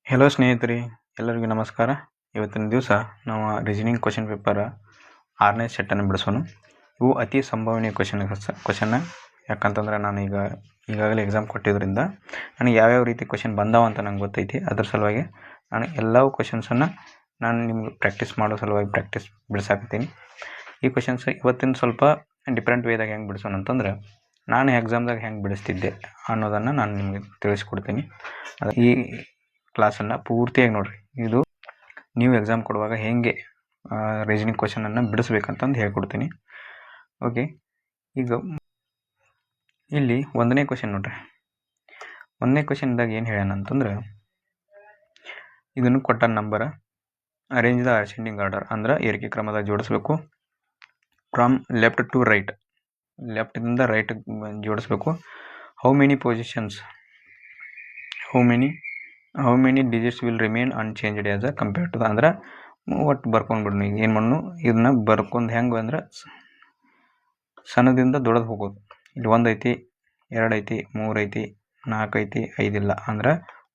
Hello ಸ್ನೇಹಿತರೆ, ಎಲ್ಲರಿಗೂ ನಮಸ್ಕಾರ. ಇವತ್ತಿನ ದಿವಸ ನಾವು ರೀಸನಿಂಗ್ ಕ್ವಶನ್ ಪೇಪರ್ 6ನೇ ಸೆಟ್ಟನ್ನು ಬಿಡಿಸೋಣ. ಇವು ಅತಿ ಸಂಭವನೀಯ ಕ್ವಶನ್ನ. ಯಾಕಂತಂದ್ರೆ ನಾನು ಈಗಾಗಲೇ ಎಕ್ಸಾಮ್ ಕೊಟ್ಟಿದ್ದರಿಂದ ನನಗೆ ಯಾವ್ಯಾವ ರೀತಿ ಕ್ವಶನ್ ಬಂದಾವ ಅಂತ ನಂಗೆ ಗೊತ್ತೈತಿ. ಅದ್ರ ಸಲುವಾಗಿ ನಾನು ಎಲ್ಲವೂ ಕ್ವಶನ್ಸನ್ನು ನಾನು ನಿಮ್ಗೆ ಪ್ರಾಕ್ಟೀಸ್ ಮಾಡೋ ಸಲುವಾಗಿ ಬಿಡಿಸಾಕ್ತೀನಿ. ಈ ಕ್ವಶನ್ಸ್ ಇವತ್ತಿನ ಸ್ವಲ್ಪ ಡಿಫ್ರೆಂಟ್ ವೇದಾಗ ಹೆಂಗೆ ಬಿಡಿಸೋಣ ಅಂತಂದ್ರೆ, ನಾನು ಎಕ್ಸಾಮ್ದಾಗ ಹೆಂಗೆ ಬಿಡಿಸ್ತಿದ್ದೆ ಅನ್ನೋದನ್ನು ನಾನು ನಿಮಗೆ ತಿಳಿಸ್ಕೊಡ್ತೀನಿ. ಈ ಕ್ಲಾಸನ್ನು ಪೂರ್ತಿಯಾಗಿ ನೋಡಿರಿ. ಇದು ನೀವು ಎಕ್ಸಾಮ್ ಕೊಡುವಾಗ ಹೇಗೆ ರೀಸನಿಂಗ್ ಕ್ವಶನನ್ನು ಬಿಡಿಸ್ಬೇಕಂತಂದು ಹೇಳ್ಕೊಡ್ತೀನಿ. ಓಕೆ, ಈಗ ಇಲ್ಲಿ 1ನೇ ಕ್ವಶನ್ ನೋಡ್ರಿ. 1ನೇ ಕ್ವಶನ್ದಾಗ ಏನು ಹೇಳ್ಯಾನ ಅಂತಂದ್ರೆ, ಇದನ್ನು ಕೊಟ್ಟ number arrange the ascending order, ಅಂದ್ರೆ ಏರಿಕೆ ಕ್ರಮದಾಗ ಜೋಡಿಸ್ಬೇಕು. ಫ್ರಮ್ ಲೆಫ್ಟ್ ಟು ರೈಟ್, ಲೆಫ್ಟಿಂದ ರೈಟ್ ಜೋಡಿಸ್ಬೇಕು. How many digits will remain unchanged as a compared to ಅಂದ್ರೆ ಒಟ್ಟು ಬರ್ಕೊಂಡ್ಬಿಡ್ನು. ಈಗ ಏನು ಮಾಡೋಣ, ಇದನ್ನ ಬರ್ಕೊಂಡು ಹೆಂಗೆ ಅಂದ್ರೆ ಸಣ್ಣದಿಂದ ದೊಡ್ಡದು ಹೋಗೋದು. ಇಲ್ಲಿ 1 ಐತಿ, 2 ಐತಿ, 3 ಐತಿ, 4 ಐತಿ, 5 ಇಲ್ಲ. ಅಂದ್ರೆ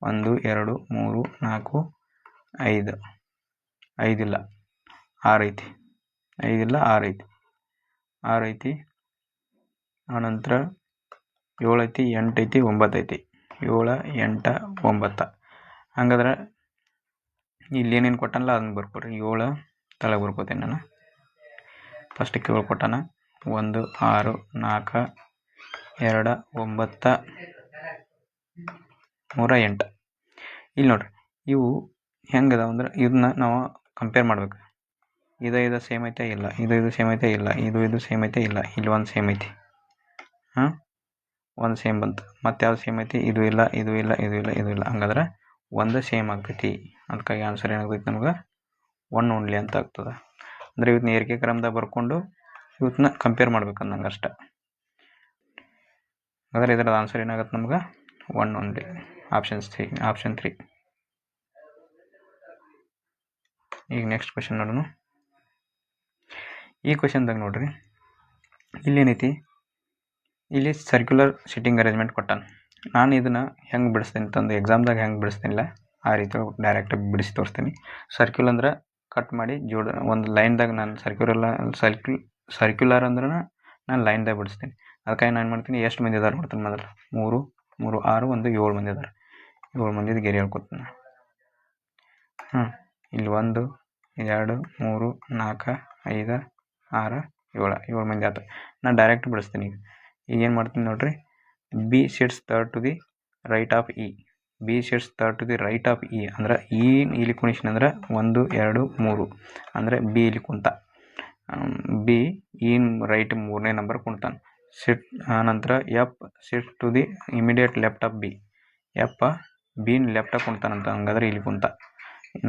1 2 3 4 5, 5 ಇಲ್ಲ, 6 ಐತಿ, 5 ಇಲ್ಲ, 6 ಐತಿ, 6 ಐತಿ. ಆನಂತರ 7 ಐತಿ, 8 ಐತಿ, 9 ಐತಿ, 7 8 9. ಹಂಗಾದ್ರೆ ಇಲ್ಲಿ ಏನೇನು ಕೊಟ್ಟನಲ್ಲ ಅದನ್ನ ಬರ್ಕೊರಿ. 7 ತಳಗೆ ಬರ್ಕೋತೀನಿ ನಾನು. ಫಸ್ಟಿಗೆ 7 ಕೊಟ್ಟಾನ, 1 6 4 2 9 3 8. ಇಲ್ಲಿ ನೋಡ್ರಿ, ಇವು ಹೆಂಗದ ಅಂದ್ರೆ ಇದನ್ನ ನಾವು ಕಂಪೇರ್ ಮಾಡ್ಬೇಕು. ಇದು ಸೇಮ್ ಐತೆ ಇಲ್ಲ, ಇದು ಸೇಮ್ ಐತೆ ಇಲ್ಲ, ಇದು ಸೇಮ್ ಐತೆ ಇಲ್ಲ. ಇಲ್ಲಿ ಒಂದು ಸೇಮ್ ಐತಿ, ಒಂದು ಸೇಮ್ ಬಂತು. ಮತ್ತೆ ಯಾವ್ದು ಸೇಮ್ ಐತಿ? ಇದು ಇಲ್ಲ, ಇದು ಇಲ್ಲ, ಇದು ಇಲ್ಲ, ಇದು ಇಲ್ಲ. ಹಂಗಾದ್ರೆ ಒಂದು ಸೇಮ್ ಆಗ್ತೈತಿ. ಅದಕ್ಕಾಗಿ ಆನ್ಸರ್ ಏನಾಗ್ತೈತಿ ನಮ್ಗೆ 1 ಓನ್ಲಿ ಅಂತ ಆಗ್ತದೆ. ಅಂದರೆ ಇವತ್ತನ್ನ ಏರಿಕೆ ಕ್ರಮದಾಗ ಬರ್ಕೊಂಡು ಇವತ್ತನ್ನ ಕಂಪೇರ್ ಮಾಡ್ಬೇಕಂದಂಗೆ ಅಷ್ಟೆ. ಹಾಗಾದ್ರೆ ಇದರ ಆನ್ಸರ್ ಏನಾಗುತ್ತೆ ನಮ್ಗೆ 1 ಓನ್ಲಿ. ಆಪ್ಷನ್ 3. ಈಗ ನೆಕ್ಸ್ಟ್ ಕ್ವಶನ್ ನೋಡೋಣ. ಈ ಕ್ವಶನ್ದಾಗ ನೋಡ್ರಿ, ಇಲ್ಲೇನೈತಿ, ಇಲ್ಲಿ ಸರ್ಕ್ಯುಲರ್ ಸಿಟ್ಟಿಂಗ್ ಅರೇಂಜ್ಮೆಂಟ್ ಕೊಟ್ಟಾನ. ನಾನು ಇದನ್ನು ಹೆಂಗೆ ಬಿಡಿಸ್ತೀನಿ ಅಂತಂದು ಎಕ್ಸಾಮ್ದಾಗ ಹೆಂಗೆ ಬಿಡಿಸ್ತೀನಿಲ್ಲ ಆ ರೀತಿ ಡೈರೆಕ್ಟಾಗಿ ಬಿಡಿಸಿ ತೋರಿಸ್ತೀನಿ. ಸರ್ಕ್ಯುಲ್ ಅಂದ್ರೆ ಕಟ್ ಮಾಡಿ ಒಂದು ಲೈನ್ದಾಗ ನಾನು ಸರ್ಕ್ಯುಲರ್ ಅಂದ್ರೆ ನಾನು ಲೈನ್ದಾಗ ಬಿಡಿಸ್ತೀನಿ. ಅದಕ್ಕಾಗಿ ನಾನು ಮಾಡ್ತೀನಿ, ಎಷ್ಟು ಮಂದಿ ಇದಾರೆ ನೋಡ್ತೀನಿ ಮೊದಲು. 3 3 6 1 7 ಮಂದಿ ಇದಾರೆ. 7 ಮಂದಿದು ಗೆರೆ ಹೇಳ್ಕೊತೀನಿ. ಇಲ್ಲಿ 1 2 3 4 5 6 7 ಮಂದಿ ಆಯ್ತು. ನಾನು ಡೈರೆಕ್ಟ್ ಬಿಡಿಸ್ತೀನಿ. ಈಗ ಏನು ಮಾಡ್ತೀನಿ ನೋಡ್ರಿ, B sits third to the right of E. B sits third to the right of E ಅಂದ್ರೆ ಇ ಇಲ್ಲಿ ಕುಣಿಸಿನ ಅಂದ್ರೆ 1 2 3 ಅಂದರೆ ಬಿ ಇಲ್ಲಿ ಕುಂತ. ಬಿ ಇನ್ ರೈಟ್ 3ನೇ ನಂಬರ್ ಕುಂತಾನೆ. ಆನಂತರ F sit to the immediate left of B. F ಬಿನ್ ಲೆಫ್ಟಾಗಿ ಕುಂತಾನಂತ. ಹಂಗಾದ್ರೆ ಇಲ್ಲಿ ಕುಂತ.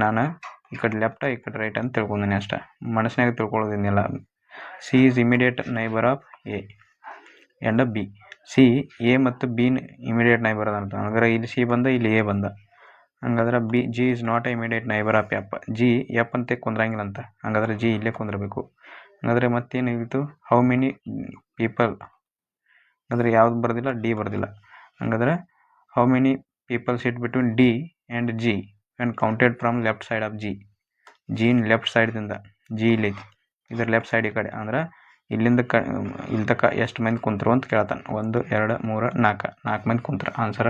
ನಾನು ಈ ಕಡೆ ಲೆಫ್ಟ ಈ ಕಡೆ ರೈಟ್ ಅಂತ ತಿಳ್ಕೊಂತೀನಿ ಅಷ್ಟೇ. ಮನಸ್ಸಿನಾಗ ತಿಳ್ಕೊಳ್ಳೋದಿನ್ನೆಲ್ಲ. C is immediate neighbour of A and B. C A ಮತ್ತು ಬಿನ್ ಇಮಿಡಿಯೇಟ್ ನೈಬರ್ ಅದಂತ. ಹಂಗಾದ್ರೆ ಇಲ್ಲಿ ಸಿ ಬಂದ, ಇಲ್ಲಿ ಎ ಬಂದ. ಹಂಗಾದ್ರೆ G is not a immediate neighbour of F. G F ಅಂತ ಕುಂದ್ರಂಗಿಲ್ಲ ಅಂತ. ಹಂಗಾದ್ರೆ ಜಿ ಇಲ್ಲೇ ಕುಂದ್ರಬೇಕು. ಹಂಗಾದ್ರೆ ಮತ್ತೇನಿತ್ತು, ಹೌ ಮೆನಿ ಪೀಪಲ್. ಅಂದರೆ ಯಾವ್ದು ಬರ್ದಿಲ್ಲ, ಡಿ ಬರ್ದಿಲ್ಲ. ಹಂಗಾದ್ರೆ how many people sit between D and G and counted from left side of G. ಜಿನ್ ಲೆಫ್ಟ್ ಸೈಡ್ದಿಂದ ಜಿ ಇಲ್ಲೈತಿ, ಇದ್ರ ಲೆಫ್ಟ್ ಸೈಡ್ ಈ ಕಡೆ. ಅಂದ್ರೆ ಇಲ್ಲಿಂದ ಇಲ್ಲಿ ತನಕ ಎಷ್ಟು ಮಂದಿ ಕುಂತರು ಅಂತ ಕೇಳ್ತಾನೆ. 1 2 3 4 ಮಂದಿ ಕುಂತ್ರ. ಆನ್ಸರ್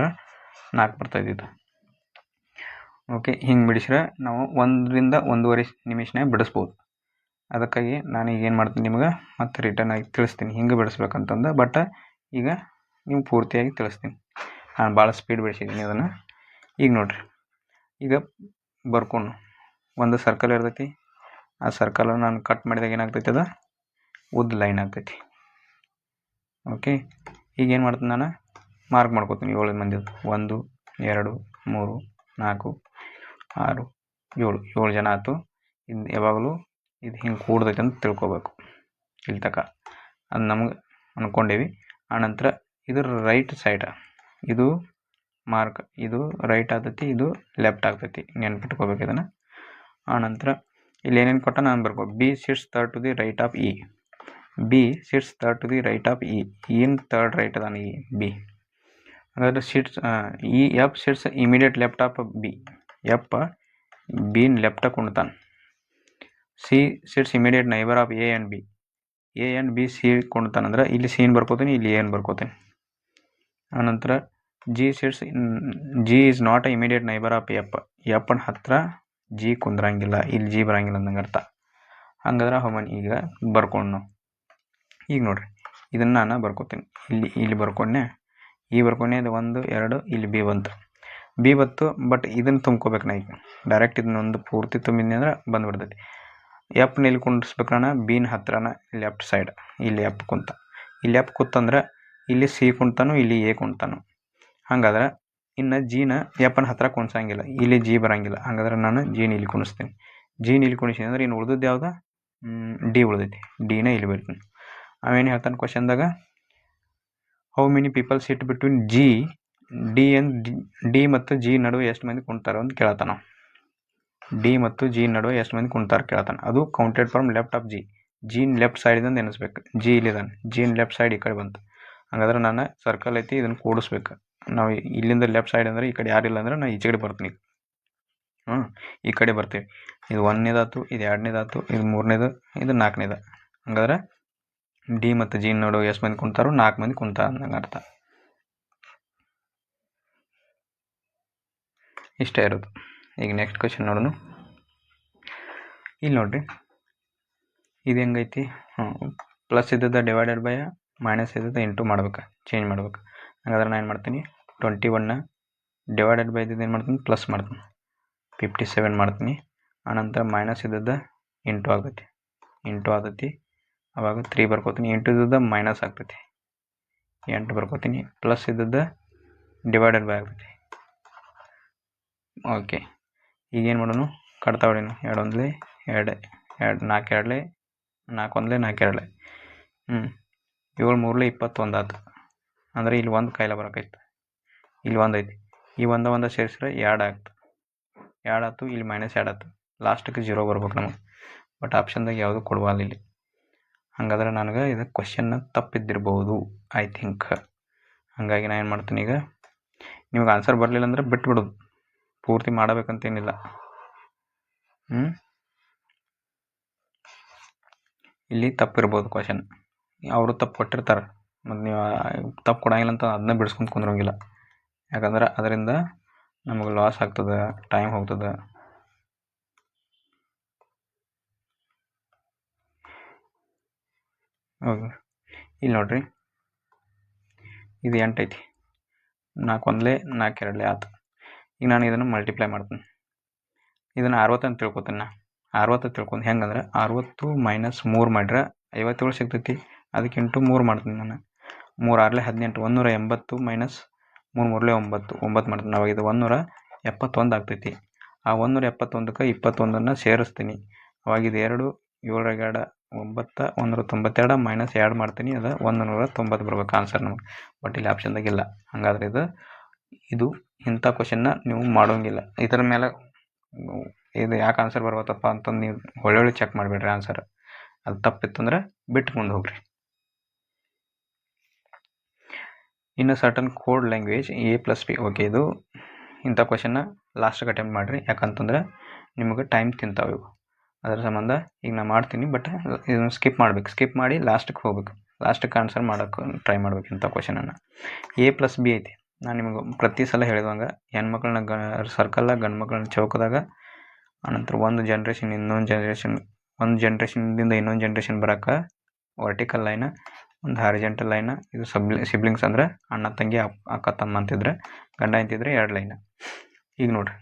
4 ಬರ್ತಾಯಿದ್ದು. ಓಕೆ, ಹಿಂಗೆ ಬಿಡಿಸ್ರೆ ನಾವು 1 ರಿಂದ 1.5 ನಿಮಿಷನೇ ಬಿಡಿಸ್ಬೋದು. ಅದಕ್ಕಾಗಿ ನಾನು ಈಗ ಏನು ಮಾಡ್ತೀನಿ, ನಿಮ್ಗೆ ಮತ್ತೆ ರಿಟರ್ನ್ ಆಗಿ ತಿಳಿಸ್ತೀನಿ ಹಿಂಗೆ ಬಿಡಿಸ್ಬೇಕಂತಂದು. ಬಟ್ ಈಗ ನೀವು ಪೂರ್ತಿಯಾಗಿ ತಿಳಿಸ್ತೀನಿ. ನಾನು ಭಾಳ ಸ್ಪೀಡ್ ಬಿಡಿಸಿದ್ದೀನಿ ಅದನ್ನು. ಈಗ ನೋಡಿರಿ, ಈಗ ಬರ್ಕೊಂಡು ಒಂದು ಸರ್ಕಲ್ ಇರ್ತೈತಿ. ಆ ಸರ್ಕಲ್ ನಾನು ಕಟ್ ಮಾಡಿದಾಗ ಏನಾಗ್ತೈತಿ, ಅದು ಉದ್ದ ಲೈನ್ ಆಗ್ತೈತಿ. ಓಕೆ, ಈಗ ಏನು ಮಾಡ್ತೀನಿ, ನಾನು ಮಾರ್ಕ್ ಮಾಡ್ಕೋತೀನಿ 7 ಮಂದಿ. 1 2 3 4 6 7 ಜನ ಆಯ್ತು. ಇದು ಯಾವಾಗಲೂ ಇದು ಹಿಂಗೆ ಕೂಡ್ದೈತೆ ಅಂತ ತಿಳ್ಕೊಬೇಕು. ಇಲ್ಲಿ ತನಕ ಅದು ನಮ್ಗೆ ಅಂದ್ಕೊಂಡೇವಿ. ಆನಂತರ ಇದ್ರ ರೈಟ್ ಸೈಡ್ ಇದು ಮಾರ್ಕ್, ಇದು ರೈಟ್ ಆಗ್ತೈತಿ, ಇದು ಲೆಫ್ಟ್ ಆಗ್ತೈತಿ. ನೆನ್ಪಿಟ್ಕೋಬೇಕು ಇದನ್ನು. ಆನಂತರ ಇಲ್ಲಿ ಏನೇನು ಕೊಟ್ಟ ನಾನು ಬರ್ಕೋ. B sits third to the right of E. B sits third to the right of E. In third right ಅದಾನ ಈ ಬಿ. ಹಾಗಾದ್ರೆ sits E F sits immediate left of B. F ಬಿನ್ ಲೆಫ್ಟ ಕುಣ್ತಾನೆ. C sits immediate neighbour of A and B. A and B C ಕುಣ್ತಾನಂದ್ರೆ ಇಲ್ಲಿ ಸಿನ್ ಬರ್ಕೋತೀನಿ, ಇಲ್ಲಿ ಏನು ಬರ್ಕೋತೀನಿ. ಆನಂತರ G sits G is not a immediate neighbour of F. ಎಫ್ನ ಹತ್ರ ಜಿ ಕುಂದ್ರಂಗಿಲ್ಲ, ಇಲ್ಲಿ ಜಿ ಬರಂಗಿಲ್ಲ ಅಂದಂಗೆ ಅರ್ಥ. ಹಂಗಾದ್ರೆ ಹವನ್ ಈಗ ಬರ್ಕೊಂಡು ನಾವು ಈಗ ನೋಡ್ರಿ ಇದನ್ನು ನಾನು ಬರ್ಕೋತೀನಿ. ಇಲ್ಲಿ ಬರ್ಕೊಂಡೆ, ಈ ಬರ್ಕೊಂಡೆ, ಇದು 1 2 ಇಲ್ಲಿ ಬಿ ಬಂತು. ಬಟ್ ಇದನ್ನು ತುಂಬ್ಕೋಬೇಕು ನಾ. ಈಗ ಡೈರೆಕ್ಟ್ ಇದನ್ನೊಂದು ಪೂರ್ತಿ ತುಂಬಿದ್ನಿ ಅಂದ್ರೆ ಬಂದುಬಿಡ್ತೈತಿ. ಎಫ್ನ ಇಲ್ಲಿ ಕುಂಡಿಸ್ಬೇಕು ನಾನು ಬಿನ ಹತ್ರನ ಲೆಫ್ಟ್ ಸೈಡ್. ಇಲ್ಲಿ ಎಫ್ ಕುಂತ, ಇಲ್ಲಿ ಎಫ್ ಕೂತಂದ್ರೆ ಇಲ್ಲಿ ಸಿ ಕುಂತಾನು, ಇಲ್ಲಿ ಎ ಕುಂತಾನು. ಹಂಗಾದ್ರೆ ಇನ್ನು ಜಿನ ಎಫ್ನ ಹತ್ರ ಕುಣಿಸಂಗಿಲ್ಲ, ಇಲ್ಲಿ ಜಿ ಬರಂಗಿಲ್ಲ. ಹಂಗಾದ್ರೆ ನಾನು ಜಿನ ಇಲ್ಲಿ ಕುಣಿಸ್ತೀನಿ. ಜಿನ ಇಲ್ಲಿ ಕುಣಿಸ್ತೀನಿ ಅಂದ್ರೆ ಇನ್ನು ಉಳಿದದ್ದು ಯಾವ್ದು? ಡಿ ಉಳಿದೈತಿ. ಡಿನ ಇಲ್ಲಿ ಬಿಡ್ತೀನಿ. ಅವೇನು ಹೇಳ್ತಾನೆ ಕ್ವಶನ್ದಾಗ, how many people sit between D ಮತ್ತು ಜಿ ನಡುವೆ ಎಷ್ಟು ಮಂದಿ ಕುಣ್ತಾರೆ ಅಂತ ಕೇಳ್ತಾನ. ಡಿ ಮತ್ತು ಜಿ ನಡುವೆ ಎಷ್ಟು ಮಂದಿ ಕುಣ್ತಾರೆ ಕೇಳ್ತಾನೆ. ಅದು counted from left of G. ಜಿನ್ ಲೆಫ್ಟ್ ಸೈಡಿಂದ ಎನಿಸ್ಬೇಕು. ಜಿ ಇಲ್ಲಿದ್ದಾನೆ, ಜಿನ್ ಲೆಫ್ಟ್ ಸೈಡ್ ಈ ಕಡೆ ಬಂತು. ಹಂಗಾದ್ರೆ ನಾನು ಸರ್ಕಲ್ ಐತಿ, ಇದನ್ನು ಕೂಡಿಸ್ಬೇಕು. ನಾವು ಇಲ್ಲಿಂದ ಲೆಫ್ಟ್ ಸೈಡ್ ಅಂದರೆ ಈ ಕಡೆ ಯಾರಿಲ್ಲ ಅಂದ್ರೆ ನಾನು ಈಚೆ ಕಡೆ ಬರ್ತೀನಿ. ಈ ಕಡೆ ಬರ್ತೀವಿ. ಇದು 1ನೇದಾಯ್ತು, ಇದು 2ನೇದಾಯ್ತು, ಇದು 3ನೇದು, ಇದು 4ನೇದು. ಹಂಗಾದ್ರೆ ಡಿ ಮತ್ತು ಜಿ ನಡುವೆ ಎಷ್ಟು ಮಂದಿ ಕುಣ್ತಾರೋ 4 ಮಂದಿ ಕುಣ್ತಾರೆ ಅಂದಂಗೆ ಅರ್ಥ. ಇಷ್ಟೇ ಇರೋದು. ಈಗ ನೆಕ್ಸ್ಟ್ ಕ್ವಶನ್ ನೋಡೋಣ. ಇಲ್ಲಿ ನೋಡ್ರಿ, ಇದು ಹೆಂಗೈತಿ? ಪ್ಲಸ್ ಇದ್ದದ ಡಿವೈಡೆಡ್ ಬೈ ಮೈನಸ್ ಇದ್ದದ ಇಂಟು ಮಾಡ್ಬೇಕು, ಚೇಂಜ್ ಮಾಡ್ಬೇಕು. ಹಾಗಾದ್ರೆ ನಾನು ಏನು ಮಾಡ್ತೀನಿ, 21ನ ಡಿವೈಡೆಡ್ ಬೈ ಇದ್ದದ್ದು ಏನು ಮಾಡ್ತೀನಿ, ಪ್ಲಸ್ ಮಾಡ್ತೀನಿ, 57 ಮಾಡ್ತೀನಿ. ಆನಂತರ ಮೈನಸ್ ಇದ್ದದ ಇಂಟು ಆಗ್ತೈತಿ. ಅವಾಗ 3 ಬರ್ಕೋತೀನಿ. ಇಂಟು ಇದ್ದದ ಮೈನಸ್ ಆಗ್ತೈತಿ, 8 ಬರ್ಕೋತೀನಿ. ಪ್ಲಸ್ ಇದ್ದದ ಡಿವೈಡೆಡ್ ಬೈ ಆಗ್ತೈತಿ. ಓಕೆ, ಈಗೇನು ಮಾಡೋಣ, ಕಟ್ತಾ ಹೊಡೀನು. 2 1 2 2 4 2 4 1 4 2 7 3 21 ಆಯ್ತು. ಅಂದರೆ ಇಲ್ಲಿ 1 ಕೈಲ ಬರೋಕೈತೆ, ಇಲ್ಲಿ 1 ಐತಿ. ಈ 1 ಸೇರಿಸಿದ್ರೆ 2 ಆಗ್ತು, 2 ಆಯ್ತು. ಇಲ್ಲಿ -2 ಆಯ್ತು. ಲಾಸ್ಟಿಗೆ 0 ಬರ್ಬೇಕು ನಮಗೆ. ಬಟ್ ಆಪ್ಷನ್ದಾಗ ಯಾವುದು ಕೊಡುವಲ್ಲ ಇಲ್ಲಿ. ಹಾಗಾದ್ರೆ ನನಗೆ ಇದು ಕ್ವಶನ್ನ ತಪ್ಪಿದ್ದಿರ್ಬೋದು, ಐ ಥಿಂಕ್. ಹಾಗಾಗಿ ನಾನು ಏನು ಮಾಡ್ತೀನಿ, ಈಗ ನಿಮಗೆ ಆನ್ಸರ್ ಬರಲಿಲ್ಲ ಅಂದ್ರೆ ಬಿಟ್ಬಿಡೋದು, ಪೂರ್ತಿ ಮಾಡಬೇಕಂತೇನಿಲ್ಲ. ಇಲ್ಲಿ ತಪ್ಪಿರ್ಬೋದು ಕ್ವಶನ್, ಅವರು ತಪ್ಪು ಕೊಟ್ಟಿರ್ತಾರೆ. ಮತ್ತು ನೀವು ತಪ್ಪು ಕೊಡಂಗಿಲ್ಲ ಅಂತ ಅದನ್ನ ಬಿಡಿಸ್ಕೊಂಡು ಕುಂದ್ರಂಗಿಲ್ಲ. ಯಾಕಂದ್ರೆ ಅದರಿಂದ ನಮಗೆ ಲಾಸ್ ಆಗ್ತದೆ, ಟೈಮ್ ಹೋಗ್ತದೆ. ಓಕೆ, ಇಲ್ಲಿ ನೋಡ್ರಿ, ಇದು 8 ಐತಿ. 4 1 4 2 ಆಯ್ತು. ಈಗ ನಾನು ಇದನ್ನು ಮಲ್ಟಿಪ್ಲೈ ಮಾಡ್ತೀನಿ. ಇದನ್ನು 60 ಅಂತ ತಿಳ್ಕೊತೀನಿ. ನಾ 60 ತಿಳ್ಕೊಂಡು ಹೆಂಗಂದ್ರೆ 60 ಮೈನಸ್ 3 ಮಾಡಿದ್ರೆ 57 ಸಿಗ್ತೈತಿ. ಅದಕ್ಕೆ ಇಂಟು 3 ಮಾಡ್ತೀನಿ ನಾನು. 3 6 18, 180 ಮೈನಸ್ 3 3 9 ಮಾಡ್ತೀನಿ. ಅವಾಗ ಇದು 171 ಆಗ್ತೈತಿ. ಆ 171ಕ್ಕೆ 21ನ್ನು ಸೇರಿಸ್ತೀನಿ. ಅವಾಗ ಇದು 2 7 2 9 192 ಮೈನಸ್ 2 ಮಾಡ್ತೀನಿ. ಅದು 190 ಬರ್ಬೇಕು ಆನ್ಸರ್ ನಮಗೆ. ಬಟ್ ಇಲ್ಲಿ ಆಪ್ಷನ್ದಾಗಿಲ್ಲ. ಹಾಗಾದ್ರೆ ಇದು ಇಂಥ ಕ್ವಶನ್ನ ನೀವು ಮಾಡೋಂಗಿಲ್ಲ. ಇದರ ಮೇಲೆ ಇದು ಯಾಕೆ ಆನ್ಸರ್ ಬರ್ಬೋದಪ್ಪ ಅಂತಂದು ನೀವು ಒಳ್ಳೊಳ್ಳೆ ಚೆಕ್ ಮಾಡಿಬಿಡ್ರಿ ಆನ್ಸರ್. ಅದು ತಪ್ಪಿತ್ತಂದ್ರೆ ಬಿಟ್ಟು ಮುಂದೆ ಹೋಗ್ರಿ. ಇನ್ನು certain code language A+B. Okay, ಇದು ಇಂಥ ಕ್ವಶನ್ನ ಲಾಸ್ಟಿಗೆ ಅಟೆಂಪ್ಟ್ ಮಾಡಿರಿ. ಯಾಕಂತಂದ್ರೆ ನಿಮಗೆ ಟೈಮ್ ತಿಂತಾವೆ ಇವು. ಅದರ ಸಂಬಂಧ ಈಗ ನಾನು ಮಾಡ್ತೀನಿ, ಬಟ್ ಇದನ್ನು ಸ್ಕಿಪ್ ಮಾಡಿ ಲಾಸ್ಟಿಗೆ ಹೋಗ್ಬೇಕು. ಲಾಸ್ಟಿಗೆ ಆನ್ಸರ್ ಮಾಡೋಕ್ಕೆ ಟ್ರೈ ಮಾಡ್ಬೇಕು ಇಂಥ ಕ್ವಶನನ್ನು. A+B ಐತಿ. ನಾನು ನಿಮಗೆ ಪ್ರತಿ ಸಲ ಹೇಳಿದಂಗೆ ಹೆಣ್ಮಕ್ಳನ್ನ ಸರ್ಕಲ್ಲಾಗ, ಗಂಡು ಮಕ್ಕಳನ್ನ ಚೌಕದಾಗ, ಆನಂತರ ಒಂದು ಜನ್ರೇಷನ್ದಿಂದ ಇನ್ನೊಂದು ಜನ್ರೇಷನ್ ಬರೋಕೆ ವರ್ಟಿಕಲ್ ಲೈನ್, ಒಂದು ಹಾರಿಜೆಂಟಲ್ ಲೈನ್. ಇದು ಸಿಬ್ಲಿಂಗ್ಸ್ ಅಂದ್ರೆ ಅಣ್ಣ ತಂಗಿ, ಅಕ್ಕ ತಮ್ಮ ಅಂತಿದ್ರೆ, ಗಂಡ ಅಂತಿದ್ರೆ 2 ಲೈನ್. ಈಗ ನೋಡ್ರಿ,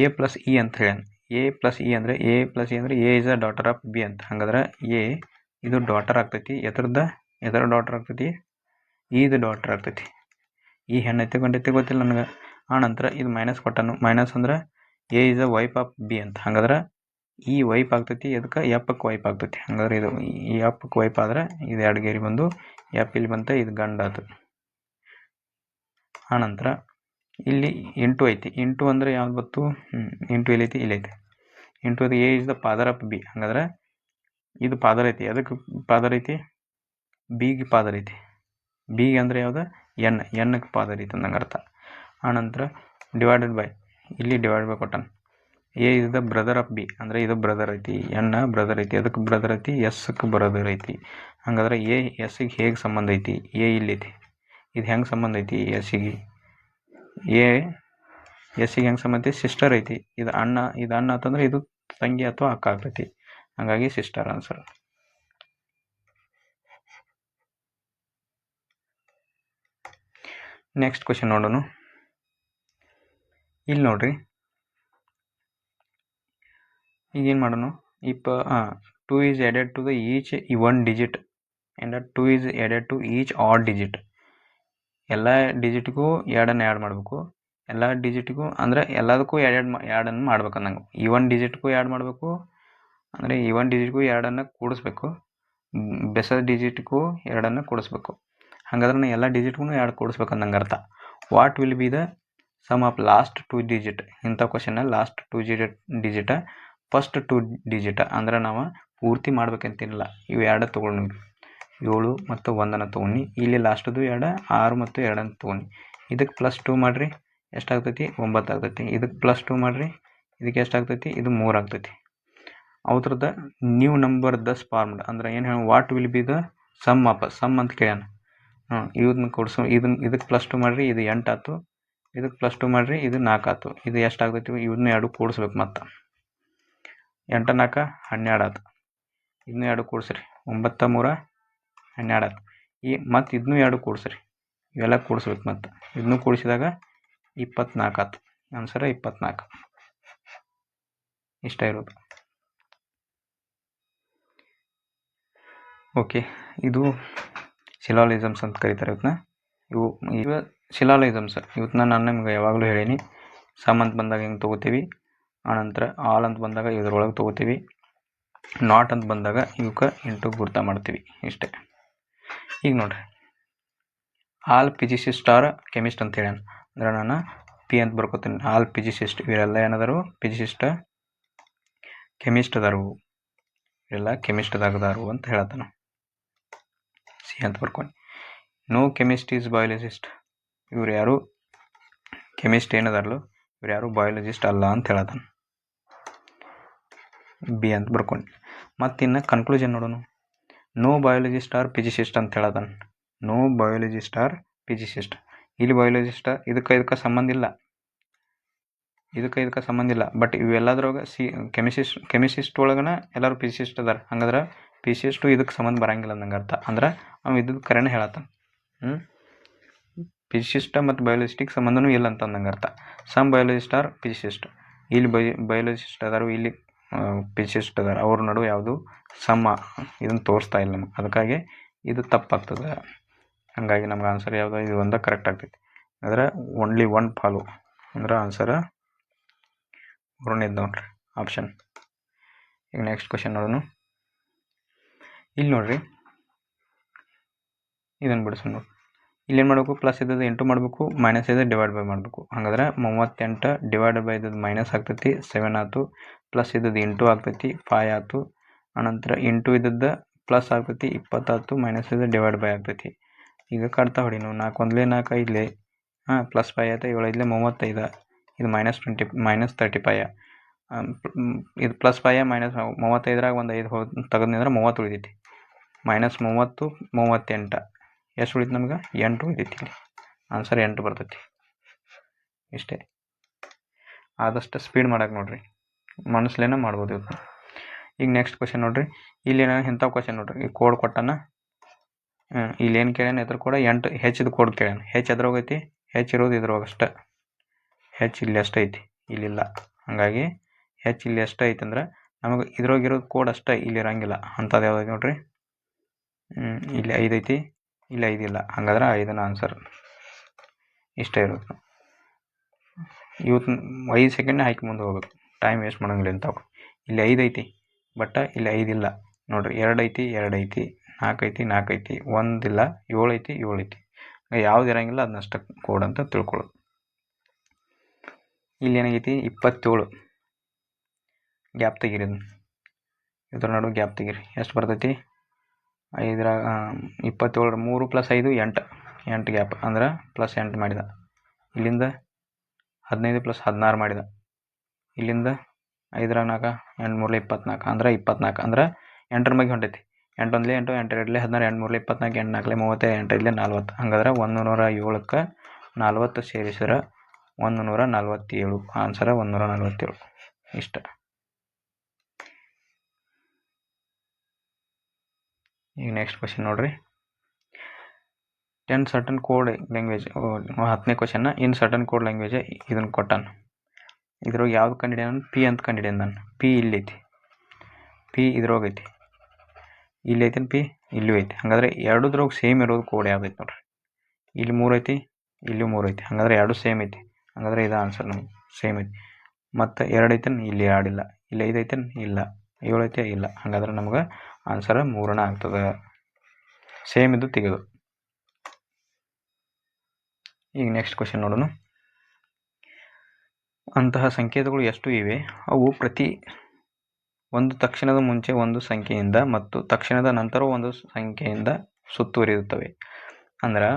A+E ಅಂತ ಹೇಳಿ. A+E ಅಂದರೆ A is a daughter of B ಅಂತ. ಹಂಗಾದ್ರೆ A ಇದು ಡಾಟರ್ ಆಗ್ತೈತಿ. ಎದರ ಡಾಟರ್ ಆಗ್ತೈತಿ? ಇದು ಡಾಟರ್ ಆಗ್ತೈತಿ. ಈ ಹೆಣ್ಣೈತಿ ಗಂಡೈತಿ ಗೊತ್ತಿಲ್ಲ ನನಗೆ. ಆನಂತರ ಇದು ಮೈನಸ್ ಕೊಟ್ಟನು. ಮೈನಸ್ ಅಂದ್ರೆ A is a wife of B ಅಂತ. ಹಂಗಾದ್ರೆ ಈ ವೈಫ್ ಆಗ್ತೈತಿ, ಅದಕ್ಕೆ ಎಪ್ಪಕ್ಕೆ ವೈಫ್ ಆಗ್ತೈತಿ. ಹಂಗಾದ್ರೆ ಇದು ಈ ಎಪ್ಪಕ್ಕೆ ವೈಫ್ ಆದ್ರೆ ಇದು 2 ಗೇರಿ ಬಂದು ಎಪ್ ಇಲ್ಲಿ ಬಂತ, ಇದು ಗಂಡ ಆಯ್ತು. ಆನಂತರ ಇಲ್ಲಿ ಇಂಟು ಐತಿ. ಇಂಟು ಅಂದರೆ ಯಾವ್ದು ಬತ್ತು? ಇಂಟು ಇಲ್ಲೈತಿ, ಇಲ್ಲೈತಿ. ಇಂಟು ಅದು A is the father of B. ಹಂಗಾದ್ರೆ ಇದು ಫಾದರ್ ಐತಿ. ಅದಕ್ಕೆ ಫಾದರ್ ಐತಿ? ಬಿಗೆ ಫಾದರ್ ಐತಿ. ಬಿಗೆ ಅಂದರೆ ಯಾವುದು? ಎನ್ಗೆ ಫಾದರ್ ಐತಿ ಅಂದಂಗೆ ಅರ್ಥ. ಆನಂತರ ಡಿವೈಡೆಡ್ ಬೈ ಇಲ್ಲಿ ಡಿವೈಡ್ ಬೈ ಕೊಟ್ಟಾನ. A is the brother of B ಅಂದರೆ ಇದು ಬ್ರದರ್ ಐತಿ, ಎನ್ನ ಬ್ರದರ್ ಐತಿ, ಅದಕ್ಕೆ ಬ್ರದರ್ ಐತಿ, ಎಸ್ಕ್ಕೆ ಬ್ರದರ್ ಐತಿ. ಹಂಗಾದ್ರೆ ಎ ಎಸ್ಸಿಗೆ ಹೇಗೆ ಸಂಬಂಧ ಐತಿ? ಎ ಇಲ್ಲೈತಿ, ಇದು ಹೆಂಗೆ ಸಂಬಂಧ ಐತಿ? ಎಸ್ಸಿಗೆ ಎ ಎಸ್ಸಿಗೆ ಹೆಂಗೆ ಸಂಬಂಧ ಐತಿ? ಸಿಸ್ಟರ್ ಐತಿ. ಇದು ಅಣ್ಣ ಅಂತಂದ್ರೆ ಇದು ತಂಗಿ ಅಥವಾ ಅಕ್ಕ ಆಗ್ತೈತಿ. ಹಾಗಾಗಿ ಸಿಸ್ಟರ್ ಆನ್ಸರ್. ನೆಕ್ಸ್ಟ್ ಕ್ವಶನ್ ನೋಡೋಣ. ಇಲ್ಲಿ ನೋಡ್ರಿ, ಈಗೇನು ಮಾಡೋಣ? 2 is added to the each one digit and 2 is added to each odd digit. ಎಲ್ಲ ಡಿಜಿಟ್ಗೂ ಎರಡನ್ನು ಆ್ಯಡ್ ಮಾಡಬೇಕು. ಎಲ್ಲ ಡಿಜಿಟ್ಗೂ ಅಂದರೆ ಎಲ್ಲದಕ್ಕೂ ಎರಡನ್ನು ಮಾಡ್ಬೇಕು ಅನ್ನಂಗೆ. ಈ ಒನ್ ಡಿಜಿಟ್ಗೂ ಆ್ಯಡ್ ಮಾಡಬೇಕು, ಅಂದರೆ ಈ ಒನ್ ಡಿಜಿಟ್ಗೂ ಎರಡನ್ನು ಕೂಡಿಸ್ಬೇಕು, ಬೆಸ ಡಿಜಿಟ್ಗೂ ಎರಡನ್ನು ಕೂಡಿಸ್ಬೇಕು. ಹಾಗಾದ್ರೆ ನಾನು ಎಲ್ಲ ಡಿಜಿಟ್ಗೂ ಎರಡು ಕೂಡಿಸ್ಬೇಕು ಅನ್ನಂಗೆ ಅರ್ಥ. What will be the sum of last 2 digit? ಇಂಥ ಕ್ವಶನಲ್ಲಿ ಲಾಸ್ಟ್ 2 ಡಿಜಿಟ ಫಸ್ಟ್ 2 ಡಿಜಿಟ ಅಂದ್ರೆ ನಾವು ಪೂರ್ತಿ ಮಾಡ್ಬೇಕಂತೇನಿಲ್ಲ. ಇವು ಎರಡು ತೊಗೊಂಡು 7 ಮತ್ತು 1 ತೊಗೊಂಡು ಇಲ್ಲಿ ಲಾಸ್ಟದು 2 6 ಮತ್ತು 2 ತೊಗೊಂಡು ಇದಕ್ಕೆ +2 ಮಾಡಿರಿ ಎಷ್ಟಾಗ್ತೈತಿ? 9 ಆಗ್ತೈತಿ. ಇದಕ್ಕೆ +2 ಮಾಡಿರಿ ಇದಕ್ಕೆ ಎಷ್ಟಾಗ್ತೈತಿ? ಇದು 3 ಆಗ್ತೈತಿ. ಅವ್ರದ್ದು ನ್ಯೂ ನಂಬರ್ ದಸ್ ಫಾರ್ಮ್ಡ್ ಅಂದ್ರೆ ಏನು ಹೇಳಿ? What will be the sum ಅಂತ ಕೇಳ್ಯಾನ. ಇದನ್ನ ಕೊಡಿಸು, ಇದಕ್ಕೆ +2 ಮಾಡಿರಿ ಇದು 8 ಆಯ್ತು, ಇದಕ್ಕೆ +2 ಮಾಡಿರಿ ಇದು 4 ಆಯ್ತು. ಇದು ಎಷ್ಟಾಗ್ತೈತಿ? ಇವನ್ನ ಎರಡು ಕೂಡಿಸ್ಬೇಕು. ಮತ್ತು 8 4 12 ಆಯ್ತು. ಇದನ್ನು ಎರಡು ಕೂಡಿಸ್ರಿ, 9 3 12 ಆಯ್ತು. ಮತ್ತು ಇದನ್ನೂ ಎರಡು ಕೂಡಿಸ್ರಿ, ಇವೆಲ್ಲ ಕೂಡಿಸ್ಬೇಕು. ಮತ್ತು ಇದನ್ನು ಕೂಡಿಸಿದಾಗ 24 ಆಯ್ತು. ಆನ್ಸರ 24. ಇಷ್ಟ ಇರೋದು. ಓಕೆ, ಇದು ಸಿಲಾಲಿಸಮ್ಸ್ ಅಂತ ಕರೀತಾರೆ ಇವತ್ತನ್ನ. ಇವು ಸಿಲಾಲಿಸಮ್ಸ್ ಇವತ್ತನ್ನ ನಾನು ನಿಮ್ಗೆ ಯಾವಾಗಲೂ ಹೇಳೀನಿ. ಸಮ್ ಅಂತ ಬಂದಾಗ ಹೆಂಗೆ ತೊಗೋತೀವಿ, ಆನಂತರ ಆಲ್ ಅಂತ ಬಂದಾಗ ಇದರೊಳಗೆ ತೊಗೋತೀವಿ, ನಾಟ್ ಅಂತ ಬಂದಾಗ ಇವಕ್ಕೆ ಇಂಟು ಗುರ್ತ ಮಾಡ್ತೀವಿ. ಇಷ್ಟೇ. ಈಗ ನೋಡ್ರಿ, ಆಲ್ ಫಿಸಿಸಿಸ್ಟ್ ಆರ್ ಕೆಮಿಸ್ಟ್ ಅಂತ ಹೇಳ್ಯಾನ. ಅಂದ್ರೆ ನಾನು ಪಿ ಅಂತ ಬರ್ಕೋತೀನಿ. ಆಲ್ ಫಿಸಿಸಿಸ್ಟ್ ಇವರೆಲ್ಲ ಏನದಾರು ಫಿಸಿಸಿಸ್ಟ್ ಕೆಮಿಸ್ಟ್ ಅದಾರು, ಇವರೆಲ್ಲ ಕೆಮಿಸ್ಟ್ದಾಗದಾರು ಅಂತ ಹೇಳತ್ತಾನ. ಸಿ ಅಂತ ಬರ್ಕೊಂಡು. ನೋ ಕೆಮಿಸ್ಟ್ ಈಸ್ ಬಯಾಲಜಿಸ್ಟ್, ಇವ್ರು ಯಾರು ಕೆಮಿಸ್ಟ್ ಏನದಾರಲ್ಲ ಇವ್ರು ಯಾರು ಬಯಾಲಜಿಸ್ಟ್ ಅಲ್ಲ ಅಂತ ಹೇಳತ್ತಾನ. ಬಿ ಅಂತ ಬರ್ಕೊಂಡು. ಮತ್ತಿನ್ನು ಕನ್ಕ್ಲೂಷನ್ ನೋಡೋಣ. ನೋ ಬಯಾಲಜಿಸ್ಟ್ ಆರ್ ಫಿಸಿಸಿಸ್ಟ್ ಅಂತ ಹೇಳತ್ತಾನ. No biologist or physicist. ಇಲ್ಲಿ ಬಯಾಲಜಿಸ್ಟ್ ಇದಕ್ಕೆ ಸಂಬಂಧ ಇಲ್ಲ, ಇದಕ್ಕೆ ಸಂಬಂಧ ಇಲ್ಲ. ಬಟ್ ಇವೆಲ್ಲದ್ರೊಳಗೆ ಕೆಮಿಸಿಸ್ಟ್ ಒಳಗನ ಎಲ್ಲರೂ ಫಿಸಿಸಿಸ್ಟ್ ಅದಾರ. ಹಂಗಾದ್ರೆ ಫಿಸಿಸಿಸ್ಟು ಇದಕ್ಕೆ ಸಂಬಂಧ ಬರಂಗಿಲ್ಲ ಅಂದಂಗೆ ಅರ್ಥ. ಅಂದ್ರೆ ಅವ್ನು ಇದ್ದದ್ದು ಕರೆನೇ ಹೇಳತ್ತಾನ. ಫಿಸಿಸಿಸ್ಟ್ ಮತ್ತು ಬಯಾಲಜಿಸ್ಟಿಗೆ ಸಂಬಂಧನೂ ಇಲ್ಲ ಅಂತ ಅಂದಂಗೆ ಅರ್ಥ. ಸಮ್ ಬಯಾಲಜಿಸ್ಟ್ ಆರ್ ಫಿಸಿಸಿಸ್ಟ್, ಇಲ್ಲಿ ಬಯಾಲಜಿಸ್ಟ್ ಅದಾರು, ಇಲ್ಲಿ ಫಿಸಿಸಿಸ್ಟ್ ಅದಾರ. ಅವ್ರ ನಡುವೆ ಯಾವುದು ಇದನ್ನು ತೋರಿಸ್ತಾ ಇಲ್ಲ ನಮಗೆ. ಅದಕ್ಕಾಗಿ ಇದು ತಪ್ಪಾಗ್ತದೆ. ಹಾಗಾಗಿ ನಮ್ಗೆ ಆನ್ಸರ್ ಯಾವುದು? ಇದು ಒಂದ ಕರೆಕ್ಟ್ ಆಗ್ತೈತಿ. ಅಂದರೆ ಓನ್ಲಿ ಒನ್ ಫಾಲೋ ಅಂದ್ರೆ ಆನ್ಸರ್ ನೋಡ್ರಿ ಆಪ್ಷನ್. ಈಗ ನೆಕ್ಸ್ಟ್ ಕ್ವಶನ್ ನೋಡೋಣ. ಇಲ್ಲಿ ನೋಡ್ರಿ, ಇದನ್ನು ಬಿಡಿಸೋಣ ನೋಡಿ. ಇಲ್ಲೇನು ಮಾಡಬೇಕು? ಪ್ಲಸ್ ಇದ್ದದ್ದು ಇಂಟು ಮಾಡಬೇಕು, ಮೈನಸ್ ಇದ್ದದ್ದು ಡಿವೈಡ್ ಬೈ ಮಾಡಬೇಕು. ಹಾಗಾದ್ರೆ 38 ಡಿವೈಡ್ ಬೈ ಇದ್ದದ್ದು ಮೈನಸ್ ಆಗ್ತೈತಿ 7 ಆಯ್ತು, ಪ್ಲಸ್ ಇದ್ದದ್ದು ಇಂಟು ಆಗ್ತೈತಿ 5 ಆಯ್ತು, ಅನಂತರ ಇಂಟು ಇದ್ದದ್ದು ಪ್ಲಸ್ ಆಗ್ತೈತಿ 20 ಆಯ್ತು, ಮೈನಸ್ ಇದ್ದದ್ದು ಡಿವೈಡ್ ಬೈ ಆಗ್ತೈತಿ. ಈಗ ಕಟ್ತಾ ಹೊಡಿ ನಾವು. 4 1 4 5 ಪ್ಲಸ್ 5 ಆಯ್ತು, 7 5 35, ಇದು -35. ಇದು ಪ್ಲಸ್ 5 ಮೈನಸ್ 35 ಒಂದು 5 ತೆಗೆದ್ನಿಂದ್ರೆ 30 ಉಳಿದೈತಿ. -30 38 ಎಷ್ಟು ಉಳಿತು ನಮ್ಗೆ? 8 ಉಳಿದೈತಿ. ಇಲ್ಲಿ ಆನ್ಸರ್ 8 ಬರ್ತೈತಿ. ಇಷ್ಟೇ. ಆದಷ್ಟು ಸ್ಪೀಡ್ ಮಾಡಕ್ಕೆ ನೋಡ್ರಿ, ಮನಸ್ಲೇನ ಮಾಡ್ಬೋದು ಇವತ್ತು. ಈಗ ನೆಕ್ಸ್ಟ್ ಕ್ವಶನ್ ನೋಡ್ರಿ. ಇಲ್ಲಿ ಏನೋ ಇಂಥ ಕ್ವಶನ್ ನೋಡ್ರಿ. ಈ ಕೋಡ್ ಕೊಟ್ಟಾನ, ಇಲ್ಲಿ ಏನು ಕೇಳ್ಯಾನ? ಇದ್ರ ಕೂಡ 8 ಹೆಚ್ಚಿದ ಕೋಡ್ ಕೇಳ್ಯಾನ. ಹೆಚ್ಚು ಎದ್ರೋಗೈತಿ? ಹೆಚ್ಚಿರೋದು ಇದ್ರೊಳಗೆ ಅಷ್ಟೆ. ಹೆಚ್ಚು ಇಲ್ಲಿ ಅಷ್ಟೇ ಐತಿ, ಇಲ್ಲಿಲ್ಲ. ಹಾಗಾಗಿ ಹೆಚ್ಚು ಇಲ್ಲಿ ಅಷ್ಟೇ ಐತಿ ಅಂದ್ರೆ ನಮಗೆ ಇದ್ರೊಳಗಿರೋದು ಕೋಡ್ ಅಷ್ಟೇ, ಇಲ್ಲಿ ಇರಂಗಿಲ್ಲ. ಅಂಥದ್ದು ಯಾವ್ದು ನೋಡ್ರಿ, ಇಲ್ಲಿ 5 ಐತಿ, ಇಲ್ಲಿ 5 ಇಲ್ಲ. ಹಾಗಾದ್ರೆ 5ನ ಆನ್ಸರ್. ಇಷ್ಟೇ ಇರೋದು. ಇವತ್ತು 5 ಸೆಕೆಂಡ್ನೇ ಹಾಕಿ ಮುಂದೆ ಹೋಗ್ಬೇಕು, ಟೈಮ್ ವೇಸ್ಟ್ ಮಾಡೋಂಗಿಲ್ಲ ಇಂಥವು. ಇಲ್ಲಿ 5 ಐತಿ, ಬಟ್ ಇಲ್ಲಿ 5 ಇಲ್ಲ ನೋಡ್ರಿ. 2 ಐತಿ, 2 ಐತಿ, 4 ಐತಿ, 4 ಐತಿ, 1 ಇಲ್ಲ, 7 ಐತಿ, 7 ಐತಿ. ಯಾವ್ದು ಇರಂಗಿಲ್ಲ ಅದನ್ನಷ್ಟ ಕೋಡ್ ಅಂತ ತಿಳ್ಕೊಳ್ಳೋದು. ಇಲ್ಲಿ ಏನಾಗೈತಿ? 27 ಗ್ಯಾಪ್ ತೆಗೀರಿ. ಇದ್ರ ನಡುವೆ ಗ್ಯಾಪ್ ತೆಗೀರಿ. ಎಷ್ಟು ಬರ್ತೈತಿ? 5 27 3 + 5 8 ಗ್ಯಾಪ್ ಅಂದ್ರೆ +8 ಮಾಡಿದ. ಇಲ್ಲಿಂದ 15 + 16 ಮಾಡಿದ. ಇಲ್ಲಿಂದ 5 × 4 8 3 24 ಅಂದ್ರೆ 24 ಅಂದ್ರೆ 8 ಮಗೆ ಹೊಂಟೈತಿ. 8 1 8 8 2 16 8 3 24 8 4 30 8 5 40. ಹಂಗಾದ್ರೆ 107ಕ್ಕೆ 40 ಸೇರಿಸಿದ್ರೆ 147. ಆನ್ಸರ 147. ಇಷ್ಟ. ಈಗ ನೆಕ್ಸ್ಟ್ ಕ್ವಶನ್ ನೋಡ್ರಿ. 10 ಸರ್ಟನ್ ಕೋಡ್ ಲ್ಯಾಂಗ್ವೇಜ್ 10ನೇ ಕ್ವಶನ್ನ ಇನ್ ಸರ್ಟನ್ ಕೋಡ್ ಲ್ಯಾಂಗ್ವೇಜ್ ಇದನ್ನು ಕೊಟ್ಟಾನ. ಇದ್ರೊಳಗೆ ಯಾವ್ದು ಕಂಡಿಡ್ಯಾನ? ಪಿ ಅಂತ ಕಂಡಿಡ್ಯಾನ ನಾನು. ಪಿ ಇಲ್ಲಿ ಐತಿ, ಪಿ ಇದ್ರೊಳಗೆ ಐತಿ, ಇಲ್ಲಿ ಐತೇನು ಪಿ? ಇಲ್ಲೂ ಐತಿ. ಹಂಗಾದ್ರೆ ಎರಡೂದ್ರೊಳಗೆ ಸೇಮ್ ಇರೋದು ಕೋಡ್ ಯಾವ್ದು ಐತಿ ನೋಡ್ರಿ. ಇಲ್ಲಿ 3 ಐತಿ, ಇಲ್ಲೂ 3 ಐತಿ. ಹಂಗಾದ್ರೆ ಎರಡು ಸೇಮ್ ಐತಿ. ಹಂಗಾದ್ರೆ ಇದು ಆನ್ಸರ್ ನಮ್ಗೆ ಸೇಮ್ ಐತಿ. ಮತ್ತು 2 ಐತೇನು? ಇಲ್ಲಿ 2 ಇಲ್ಲ. ಇಲ್ಲಿ 5 ಐತೇನು? ಇಲ್ಲ. 7 ಐತೆ? ಇಲ್ಲ. ಹಂಗಾದ್ರೆ ನಮ್ಗೆ ಆನ್ಸರ್ 3ನೇ ಆಗ್ತದೆ. ಸೇಮ್ ಇದು ತೆಗೆದು. ಈಗ ನೆಕ್ಸ್ಟ್ ಕ್ವಶನ್ ನೋಡೋಣ. ಅಂತಹ ಸಂಕೇತಗಳು ಎಷ್ಟು ಇವೆ? ಅವು ಪ್ರತಿ ಒಂದು ತಕ್ಷಣದ ಮುಂಚೆ ಒಂದು ಸಂಖ್ಯೆಯಿಂದ ಮತ್ತು ತಕ್ಷಣದ ನಂತರ ಒಂದು ಸಂಖ್ಯೆಯಿಂದ ಸುತ್ತುವರಿಯುತ್ತವೆ. ಅಂದ್ರೆ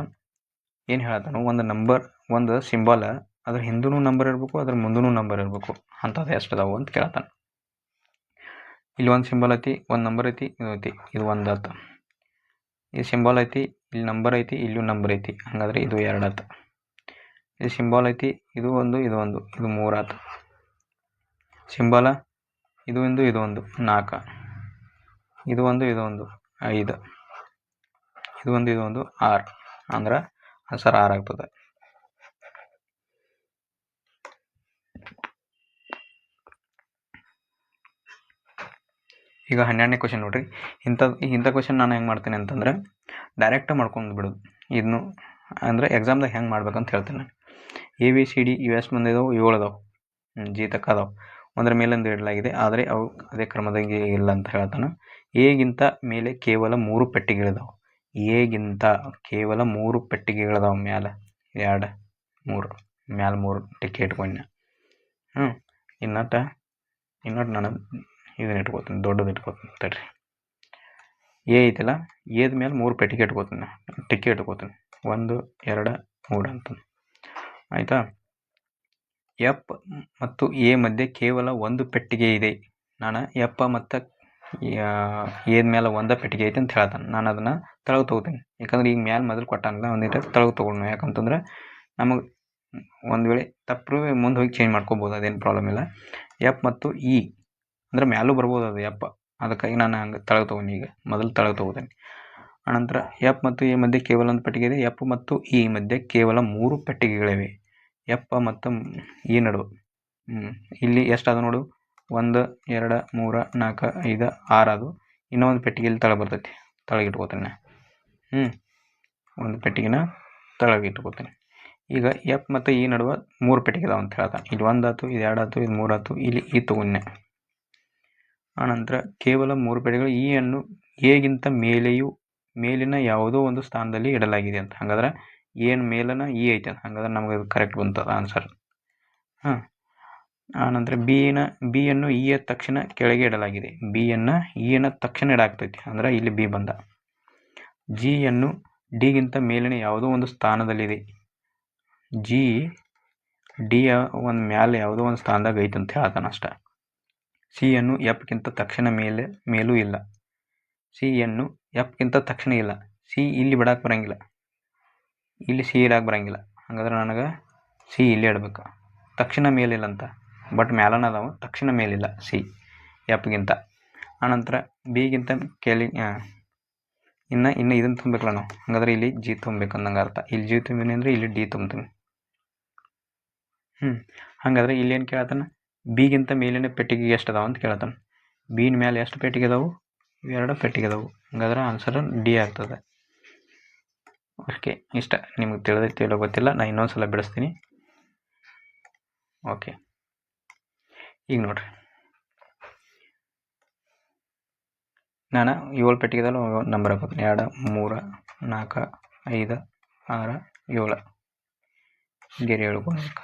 ಏನು ಹೇಳ್ತಾನು? ಒಂದು ನಂಬರ್, ಒಂದು ಸಿಂಬಲ್, ಅದ್ರ ಹಿಂದೂ ನಂಬರ್ ಇರಬೇಕು, ಅದ್ರ ಮುಂದೂ ನಂಬರ್ ಇರಬೇಕು. ಅಂಥದ್ದು ಎಷ್ಟು ಅದಾವು ಅಂತ ಕೇಳ್ತಾನೆ. ಇಲ್ಲಿ ಒಂದು ಸಿಂಬಲ್ ಐತಿ, ಒಂದು ನಂಬರ್ ಐತಿ, ಇದು ಐತಿ, ಇದು ಒಂದು ಆತ. ಈ ಸಿಂಬಲ್ ಐತಿ, ಇಲ್ಲಿ ನಂಬರ್ ಐತಿ, ಇಲ್ಲೂ ನಂಬರ್ ಐತಿ. ಹಂಗಾದ್ರೆ ಇದು 2 ಆತ. ಇದು ಸಿಂಬಲ್ ಐತಿ, ಇದು ಒಂದು, ಇದು ಒಂದು, ಇದು 3 ಆತ. ಸಿಂಬಲ ಇದು ಒಂದು, ಇದು ಒಂದು 4, ಇದು ಒಂದು, ಇದು ಒಂದು 5, ಇದು ಒಂದು, ಇದು ಒಂದು 6. ಅಂದ್ರೆ ಆನ್ಸರ್ 6 ಆಗ್ತದೆ. ಈಗ 12ನೇ ಕ್ವಶನ್ ನೋಡ್ರಿ. ಇಂಥ ಕ್ವಶನ್ ನಾನು ಹೆಂಗೆ ಮಾಡ್ತೀನಿ ಅಂತಂದ್ರೆ ಡೈರೆಕ್ಟ್ ಮಾಡ್ಕೊಂಡು ಬಿಡೋದು. ಇದನ್ನು ಅಂದರೆ ಎಕ್ಸಾಮ್ದಾಗ ಹೆಂಗೆ ಮಾಡ್ಬೇಕಂತ ಹೇಳ್ತೀನಿ ನಾನು. ABCD US ಬಂದಿದ್ದಾವೆ, 7 ಅದಾವೆ. G ತಕ್ಕ ಅದಾವೆ. ಒಂದರ ಮೇಲೊಂದು ಇಡಲಾಗಿದೆ, ಆದರೆ ಅವು ಅದೇ ಕ್ರಮದಾಗೆ ಇಲ್ಲ ಅಂತ ಹೇಳ್ತಾನೆ. ಎಗಿಂತ ಮೇಲೆ ಕೇವಲ 3 ಪೆಟ್ಟಿಗೆಗಳಿದಾವೆ. ಎಗಿಂತ ಕೇವಲ 3 ಪೆಟ್ಟಿಗೆಗಳಿದಾವೆ. ಮ್ಯಾಲೆ 2 3 ಮ್ಯಾಲೆ 3 ಟಿಕೆಟ್ ಇಟ್ಕೊಂಡೆ. ಇನ್ನೊಟ್ಟು ನಾನು ಇದನ್ನ ಇಟ್ಕೋತೀನಿ, ದೊಡ್ಡದು ಇಟ್ಕೋತೀನಿ ತಡ್ರಿ. ಎ ಐತಲ್ಲ, ಎದ ಮೇಲೆ 3 ಪೆಟ್ಟಿಗೆ ಇಟ್ಕೋತೀನಿ, ಟಿಕೆಟ್ ಇಟ್ಕೋತೀನಿ. 1 2 3 ಅಂತ ಆಯಿತಾ. ಎಫ್ ಮತ್ತು ಎ ಮಧ್ಯೆ ಕೇವಲ ಒಂದು ಪೆಟ್ಟಿಗೆ ಇದೆ. ನಾನು ಎಫ್ ಮತ್ತು ಎದ ಮೇಲೆ ಒಂದು ಪೆಟ್ಟಿಗೆ ಐತೆ ಅಂತ ಹೇಳ್ತಾನೆ. ನಾನು ಅದನ್ನು ತೆಳಗೆ ತೊಗೋತೀನಿ. ಯಾಕಂದ್ರೆ ಈಗ ಮ್ಯಾಲೆ ಮೊದಲು ಕೊಟ್ಟಾನಲ್ಲ, ಒಂದಿಟ್ಟು ತೆಳಗೆ ತೊಗೊಳ್ಳೋಣ. ಯಾಕಂತಂದ್ರೆ ನಮಗೆ ಒಂದು ವೇಳೆ ತಪ್ಪು ಮುಂದೆ ಹೋಗಿ ಚೇಂಜ್ ಮಾಡ್ಕೋಬೋದು, ಅದೇನು ಪ್ರಾಬ್ಲಮ್ ಇಲ್ಲ. ಎಫ್ ಮತ್ತು ಇ ಅಂದರೆ ಮ್ಯಾಲೂ ಬರ್ಬೋದು ಅದು ಎಫ್. ಅದಕ್ಕಾಗಿ ನಾನು ಹಂಗೆ ತೆಳಗೆ ತೊಗೊಂಡು ಈಗ ಮೊದಲು ತೆಳಗೆ ತೊಗೋತೀನಿ. ಆನಂತರ ಎಫ್ ಮತ್ತು ಎ ಮಧ್ಯೆ ಕೇವಲ ಒಂದು ಪೆಟ್ಟಿಗೆ ಇದೆ. ಎಫ್ ಮತ್ತು ಇ ಮಧ್ಯೆ ಕೇವಲ 3 ಪೆಟ್ಟಿಗೆಗಳಿವೆ. ಎಫ್ ಮತ್ತು ಇ ನಡುವೆ ಇಲ್ಲಿ ಎಷ್ಟು ಅದು ನೋಡು, 1 2 3 4 5 6 ಅದು. ಇನ್ನೊಂದು ಪೆಟ್ಟಿಗೆಯಲ್ಲಿ ತೆಳಗೆ ಬರ್ತೈತಿ, ತೆಳಗೆ ಇಟ್ಕೋತೀನಿ. ಒಂದು ಪೆಟ್ಟಿಗೆನ ತೆಳಗೆ ಇಟ್ಕೋತೀನಿ. ಈಗ ಎಫ್ ಮತ್ತು ಇ ನಡುವೆ 3 ಪೆಟ್ಟಿಗೆ ಇದಾವೆ ಅಂತ ಹೇಳ್ತಾನೆ. ಇಲ್ಲಿ 1 ಆಯ್ತು, ಇದು 2 ಆಯ್ತು, ಇದು 3 ಆಯ್ತು. ಇಲ್ಲಿ ಇ ತೊಗೊಂಡೆ. ಆನಂತರ ಕೇವಲ 3 ಪೆಟ್ಟಿಗೆಗಳು ಇ ಅನ್ನು ಎಗಿಂತ ಮೇಲಿನ ಯಾವುದೋ ಒಂದು ಸ್ಥಾನದಲ್ಲಿ ಇಡಲಾಗಿದೆ ಅಂತ. ಹಾಗಾದ್ರೆ ಏನು ಮೇಲನ ಇ ಐತೆ, ಹಾಗಾದ್ರೆ ನಮಗೆ ಅದು ಕರೆಕ್ಟ್ ಬಂತದ ಆನ್ಸರ್. ಆನಂತರ ಬಿ ಅನ್ನು ಇ ಯ ತಕ್ಷಣ ಕೆಳಗೆ ಇಡಲಾಗಿದೆ. ಬಿ ಅನ್ನು ಇ ನ ತಕ್ಷಣ ಇಡಾಗ್ತೈತಿ, ಅಂದ್ರೆ ಇಲ್ಲಿ ಬಿ ಬಂದ. ಜಿ ಅನ್ನು ಡಿಗಿಂತ ಮೇಲಿನ ಯಾವುದೋ ಒಂದು ಸ್ಥಾನದಲ್ಲಿದೆ. ಜಿ ಡಿ ಒಂದು ಮ್ಯಾಲೆ ಯಾವುದೋ ಒಂದು ಸ್ಥಾನದಾಗ ಐತೆ ಅಂತ ಹೇಳ್ತಾನೆ ಅಷ್ಟ. ಸಿ ಅನ್ನು ಎಫ್ಗಿಂತ ತಕ್ಷಣ ಮೇಲೂ ಇಲ್ಲ. ಸಿ ಅನ್ನು ಎಫ್ಗಿಂತ ತಕ್ಷಣ ಇಲ್ಲ. ಸಿ ಇಲ್ಲಿ ಬಿಡಕ್ಕೆ ಬರೋಂಗಿಲ್ಲ, ಇಲ್ಲಿ ಸಿ ಇಡಕ್ಕೆ ಬರೋಂಗಿಲ್ಲ. ಹಾಗಾದ್ರೆ ನನಗೆ ಸಿ ಇಲ್ಲಿ ಇಡಬೇಕು. ತಕ್ಷಣ ಮೇಲಿಲ್ಲ ಅಂತ, ಬಟ್ ಮ್ಯಾಲನ ಅದಾವ, ತಕ್ಷಣ ಮೇಲಿಲ್ಲ ಸಿ ಎಫ್ಗಿಂತ. ಆನಂತರ ಬಿಗಿಂತ ಇನ್ನು ಇದನ್ನು ತುಂಬಬೇಕಲ್ಲ ನಾವು. ಹಾಗಾದ್ರೆ ಇಲ್ಲಿ ಜಿ ತುಂಬಬೇಕು ಅಂದಂಗೆ ಅರ್ಥ. ಇಲ್ಲಿ ಜಿ ತುಂಬಿನಿ ಅಂದರೆ ಇಲ್ಲಿ ಡಿ ತುಂಬ್ತೀನಿ. ಹಾಗಾದ್ರೆ ಇಲ್ಲಿ ಏನು ಕೇಳ್ತಾನೆ? ಬಿಗಿಂತ ಮೇಲಿನ ಪೆಟ್ಟಿಗೆ ಎಷ್ಟು ಅದಾವ ಅಂತ ಕೇಳ್ತಾನೆ. ಬಿನ ಮೇಲೆ ಎಷ್ಟು ಪೆಟ್ಟಿಗೆ ಅದಾವು? 2 ಪೆಟ್ಟಿಗೆ ಅದಾವು. ಹಾಗಾದ್ರೆ ಆನ್ಸರ್ ಡಿ ಆಗ್ತದೆ. ಓಕೆ, ಇಷ್ಟ ನಿಮ್ಗೆ ತಿಳಿದೈತಿಲ್ಲ ಗೊತ್ತಿಲ್ಲ, ನಾನು ಇನ್ನೊಂದು ಸಲ ಬಿಡಿಸ್ತೀನಿ. ಓಕೆ, ಈಗ ನೋಡ್ರಿ, ನಾನು 7 ಪೆಟ್ಟಿಗೆದಲ್ಲ ನಂಬರ್ ಹಾಕೋತೀನಿ. 2 3 4 5 6 7 ಗೆರೆ ಹೇಳ್ಕೊಳ್ಬೇಕು.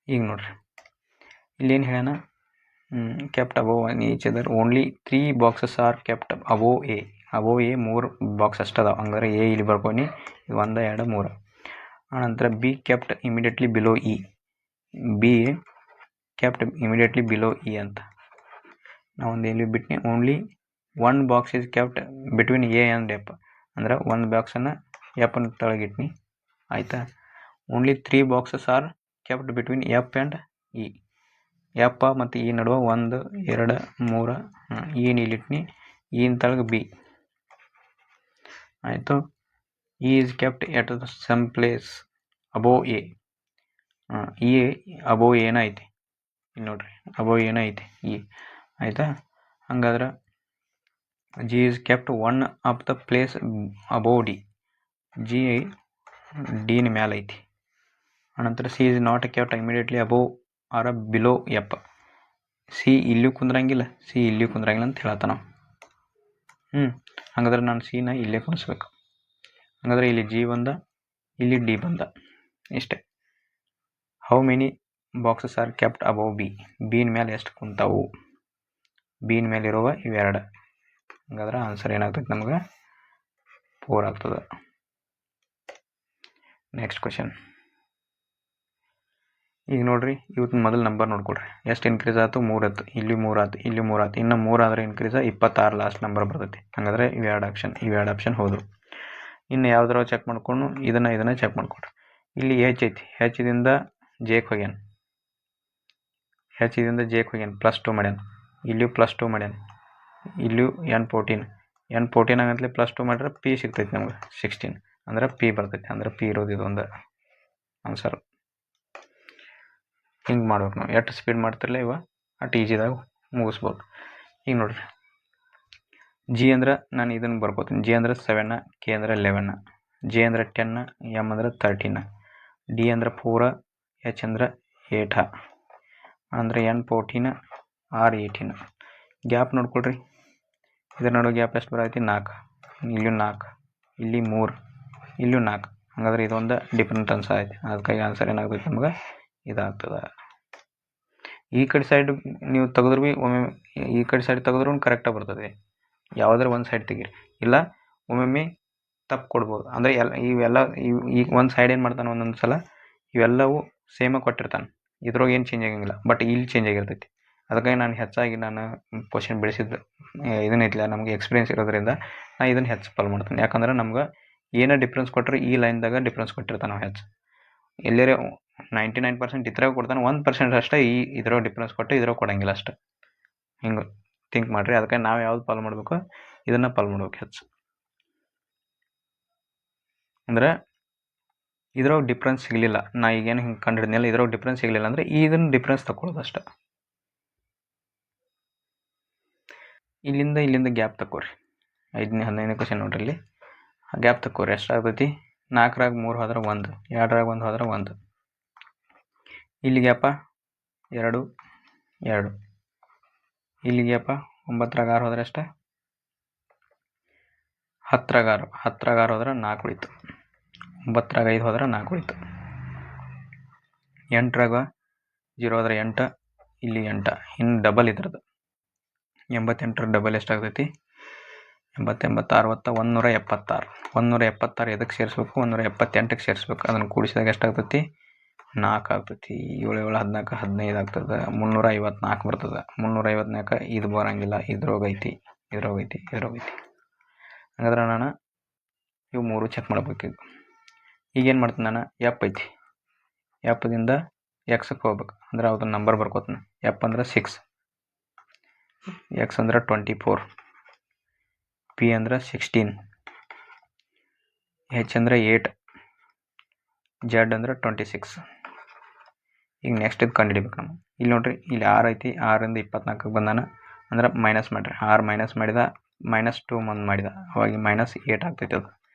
ಈಗ ನೋಡ್ರಿ, ಇಲ್ಲೇನು ಹೇಳೋಣ? kept above each other, only 3 boxes are kept above A. Above A 3 box ಅಷ್ಟು ಅದಾವೆ. ಹಂಗಾದ್ರೆ ಎ ಇಲ್ಲಿ ಬರ್ಕೊನಿ, ಇದು 1 2 3. ಆನಂತರ B kept immediately below E. B kept immediately below E ಅಂತ ನಾವೊಂದು ಎಲ್ಲಿ ಬಿಟ್ನಿ. Only 1 box is kept between A and F. ಅಂದ್ರೆ 1 ಬಾಕ್ಸನ್ನು ಎಫ್ನ ತೆಳಗಿಟ್ನಿ, ಆಯಿತಾ. Only 3 boxes are kept between F and E. ಎಫ್ ಮತ್ತು ಇ ನಡುವೆ 1 2 3 ಇನ್ ಇಲ್ಲಿಟ್ನಿ, ಇನ್ ತಳಗೆ ಬಿ, ಆಯಿತು. E is kept at the some place above A. E above ಏನ ಐತಿ ಇಲ್ಲಿ ನೋಡ್ರಿ, ಅಬೋವ್ ಏನ ಐತಿ ಇ, ಆಯಿತಾ. ಹಂಗಾದ್ರೆ G is kept 1 of the place above D. G ಡಿನ ಮ್ಯಾಲೆ ಐತಿ. ಅನಂತರ C is not kept immediately above or below F. C ಇಲ್ಲೂ ಕುಂದ್ರಂಗಿಲ್ಲ, ಸಿ ಇಲ್ಲಿ ಕುಂದ್ರಂಗಿಲ್ಲ ಅಂತ ಹೇಳತ್ತ ನಾವು. ಹಾಗಾದ್ರೆ ನಾನು ಸಿನ ಇಲ್ಲೇ ಕುಣಿಸ್ಬೇಕು. ಹಾಗಾದ್ರೆ ಇಲ್ಲಿ ಜಿ ಬಂದ, ಇಲ್ಲಿ ಡಿ ಬಂದ, ಇಷ್ಟೇ. How many boxes are kept above B. ಬಿನ ಮೇಲೆ ಎಷ್ಟು ಕುಂತಾವು? ಬಿನ ಮೇಲೆ ಇರುವ ಇವೆರಡು. ಹಾಗಾದ್ರೆ ಆನ್ಸರ್ ಏನಾಗ್ತೈತೆ ನಮ್ಗೆ? 4 ಆಗ್ತದೆ. Next question. ಈಗ ನೋಡ್ರಿ, ಇವತ್ತು ಮೊದಲು ನಂಬರ್ ನೋಡ್ಕೊಡ್ರಿ. ಎಷ್ಟು ಇನ್ಕ್ರೀಸ್ ಆಯ್ತು? 3 ಆಯ್ತು, ಇಲ್ಲಿ 3 ಆಯ್ತು, ಇಲ್ಲಿ 3 ಆಯ್ತು. ಇನ್ನು 3 ಆದರೆ ಇನ್ಕ್ರೀಸ್ 26 ಲಾಸ್ಟ್ ನಂಬರ್ ಬರ್ತೈತಿ. ಹಾಗಾದ್ರೆ ಇವೆರಡು ಆಪ್ಷನ್ ಹೌದು. ಇನ್ನು ಯಾವ್ದಾರ ಚೆಕ್ ಮಾಡ್ಕೊಂಡು ಇದನ್ನು ಚೆಕ್ ಮಾಡ್ಕೊಡ್ರಿ. ಇಲ್ಲಿ ಹೆಚ್ ಐತಿ, ಹೆಚ್ದಿಂದ ಜೇಕ್ ಹೋಗ್ಯಾನ, ಹೆಚ್ದಿಂದ ಜೇಕ್ ಹೋಗ್ಯಾನ, +2 ಮಾಡ್ಯಾನ. ಇಲ್ಲಿಯೂ +2 ಮಾಡ್ಯಾನ, ಇಲ್ಲಿಯೂ N14 ಆಗಂತಲೇ +2 ಮಾಡಿದ್ರೆ ಪಿ ಸಿಗ್ತೈತಿ ನಮ್ಗೆ 16. ಅಂದ್ರೆ ಪಿ ಬರ್ತೈತಿ. ಅಂದ್ರೆ ಪಿ ಇರೋದು ಇದೊಂದು ಆನ್ಸರ್. ಹಿಂಗೆ ಮಾಡ್ಬೇಕು ನಾವು. ಎಷ್ಟು ಸ್ಪೀಡ್ ಮಾಡ್ತಿರಲ್ಲ ಇವ ಅಟ್ ಈಜಿದಾಗ ಮುಗಿಸ್ಬೋದು. ಈಗ ನೋಡ್ರಿ, ಜಿ ಅಂದ್ರೆ ನಾನು ಇದನ್ನು ಬರ್ಕೋತೀನಿ. ಜಿ ಅಂದ್ರೆ 7, ಕೆ ಅಂದ್ರೆ 11, ಜೆ ಅಂದ್ರೆ 10, ಎಮ್ ಅಂದ್ರೆ 13, ಡಿ ಅಂದ್ರೆ 4, ಎಚ್ ಅಂದ್ರೆ 8, ಅಂದರೆ N14, R18. ಗ್ಯಾಪ್ ನೋಡ್ಕೊಳ್ರಿ, ಇದರ ನಡುವೆ ಗ್ಯಾಪ್ ಎಷ್ಟು ಬರೈತಿ? 4. ಇಲ್ಲೂ 4, ಇಲ್ಲಿ 3, ಇಲ್ಲೂ 4. ಹಾಗಾದ್ರೆ ಇದೊಂದು ಡಿಫ್ರೆಂಟ್ ಆನ್ಸರ್ ಐತಿ. ಅದಕ್ಕಾಗಿ ಆನ್ಸರ್ ಏನಾಗ್ತೈತಿ ನಮ್ಗೆ? ಇದಾಗ್ತದೆ. ಈ ಕಡೆ ಸೈಡ್ ನೀವು ತೆಗೆದ್ರು ಭೀ ಒಮ್ಮೆ, ಈ ಕಡೆ ಸೈಡ್ ತೆಗೆದ್ರೂ ಕರೆಕ್ಟಾಗಿ ಬರ್ತದೆ. ಯಾವುದಾದ್ರು ಒಂದು ಸೈಡ್ ತೆಗೀರಿ, ಇಲ್ಲ ಒಮ್ಮೊಮ್ಮೆ ತಪ್ಪು ಕೊಡ್ಬೋದು. ಅಂದರೆ ಇವೆಲ್ಲ ಈಗ ಒಂದು ಸೈಡ್ ಏನು ಮಾಡ್ತಾನೆ, ಒಂದೊಂದು ಸಲ ಇವೆಲ್ಲವೂ ಸೇಮಾಗಿ ಕೊಟ್ಟಿರ್ತಾನೆ, ಇದ್ರೊಳಗೆ ಏನು ಚೇಂಜ್ ಆಗಂಗಿಲ್ಲ. ಬಟ್ ಇಲ್ಲಿ ಚೇಂಜ್ ಆಗಿರ್ತೈತಿ. ಅದಕ್ಕಾಗಿ ನಾನು ಹೆಚ್ಚಾಗಿ ಕ್ವಶನ್ ಬಿಡಿಸಿದ್ದು ಇದನ್ನೈತಿಲ್ಲ, ನಮಗೆ ಎಕ್ಸ್ಪೀರಿಯನ್ಸ್ ಇರೋದ್ರಿಂದ ನಾನು ಇದನ್ನು ಹೆಚ್ಚು ಫಾಲೋ ಮಾಡ್ತೀನಿ. ಯಾಕಂದ್ರೆ ನಮ್ಗೆ ಏನೇ ಡಿಫ್ರೆನ್ಸ್ ಕೊಟ್ಟರೆ ಈ ಲೈನ್ದಾಗ ಡಿಫ್ರೆನ್ಸ್ ಕೊಟ್ಟಿರ್ತಾನೆ ನಾವು ಹೆಚ್ಚು. ಎಲ್ಲೇ 99% ಇದ್ರಾಗ ಕೊಡ್ತಾನೆ, 1% ಅಷ್ಟೇ ಇದ್ರಾಗ ಡಿಫ್ರೆನ್ಸ್ ಕೊಟ್ಟು ಇದ್ರಾಗ ಕೊಡೋಂಗಿಲ್ಲ ಅಷ್ಟೆ. ಹಿಂಗೆ ಥಿಂಕ್ ಮಾಡಿರಿ. ಅದಕ್ಕೆ ನಾವು ಯಾವ್ದು ಫಾಲೋ ಮಾಡಬೇಕು? ಇದನ್ನು ಫಾಲೋ ಮಾಡ್ಬೇಕು ಹೆಚ್ಚು. ಅಂದರೆ ಇದ್ರಾಗ ಡಿಫ್ರೆನ್ಸ್ ಸಿಗಲಿಲ್ಲ, ನಾ ಈಗೇನು ಹಿಂಗೆ ಕಂಡಿಡ್ದೆನಲ್ಲ, ಇದ್ರಾಗ ಡಿಫ್ರೆನ್ಸ್ ಸಿಗಲಿಲ್ಲ ಅಂದರೆ ಇದನ್ನು ಡಿಫ್ರೆನ್ಸ್ ತಗೊಳ್ಳೋದು ಅಷ್ಟೆ. ಇಲ್ಲಿಂದ ಗ್ಯಾಪ್ ತಗೋರಿ. 15ನೇ ಕ್ವಶನ್ ನೋಡ್ರಿ, ಇಲ್ಲಿ ಗ್ಯಾಪ್ ತಗೋರಿ. ಎಷ್ಟಾಗ್ತೈತಿ? 4ರಾಗ 3 ಹೋದ್ರೆ 1, 2ರಾಗ 1 ಹೋದ್ರೆ 1. ಇಲ್ಲಿ ಗ್ಯಾಪ 2 2. ಇಲ್ಲಿ ಗ್ಯಾಪ 9ರಾಗ 6 ಹೋದ್ರೆ ಅಷ್ಟೇ, 10ರಾಗ 6, 10ರಾಗ 6 ಹೋದ್ರೆ 4 ಉಳಿತು. 9ರಾಗ 5 ಹೋದ್ರೆ 4 ಉಳಿತು. 8ರಾಗ 0 ಹೋದ್ರೆ 8, ಇಲ್ಲಿ 8. ಇನ್ನು ಡಬಲ್ ಇದ್ರದ್ದು 88ರ ಡಬಲ್ ಎಷ್ಟಾಗ್ತೈತಿ? 80 60 176. 176 ಎದಕ್ಕೆ ಸೇರಿಸ್ಬೇಕು? 178ಕ್ಕೆ ಸೇರಿಸ್ಬೇಕು. ಅದನ್ನು ಕೂಡಿಸಿದಾಗ ಎಷ್ಟಾಗ್ತೈತಿ? 4 ಆಗ್ತೈತಿ. 7 7 14 15 ಆಗ್ತದೆ. 354 ಬರ್ತದೆ. 354 ಇದು ಬರೋಂಗಿಲ್ಲ, ಇದ್ರೋಗೈತಿ. ಹಾಗಾದ್ರೆ ನಾನು ಇವು 3 ಚೆಕ್ ಮಾಡ್ಬೇಕಿದ್ದು. ಈಗೇನು ಮಾಡ್ತೀನಿ ನಾನು? ಎಫ್ ಐತಿ, ಎಫ್ದಿಂದ ಎಕ್ಸಕ್ಕೆ ಹೋಗ್ಬೇಕು. ಅಂದ್ರೆ ಅದನ್ನ ನಂಬರ್ ಬರ್ಕೋತೀನಿ. ಎಫ್ ಅಂದ್ರೆ 6, ಎಕ್ಸ್ ಅಂದ್ರೆ 24, ಪಿ ಅಂದ್ರೆ 16, ಹೆಚ್ ಅಂದ್ರೆ 8, ಜೆಡ್ ಅಂದ್ರೆ 26. ಈಗ ನೆಕ್ಸ್ಟ್ ಇದು ಕಂಡುಹಿಡಿಬೇಕು ನಾವು. ಇಲ್ಲಿ ನೋಡ್ರಿ, ಇಲ್ಲಿ 6 ಐತಿ, 6ರಿಂದ 24ಕ್ಕೆ ಬಂದಾನ. ಅಂದ್ರೆ ಮೈನಸ್ ಮಾಡಿರಿ. 6 ಮೈನಸ್ ಮಾಡಿದ, -2 ಮುಂದೆ ಮಾಡಿದ, ಅವಾಗ -8 ಆಗ್ತೈತೆ ಅದು.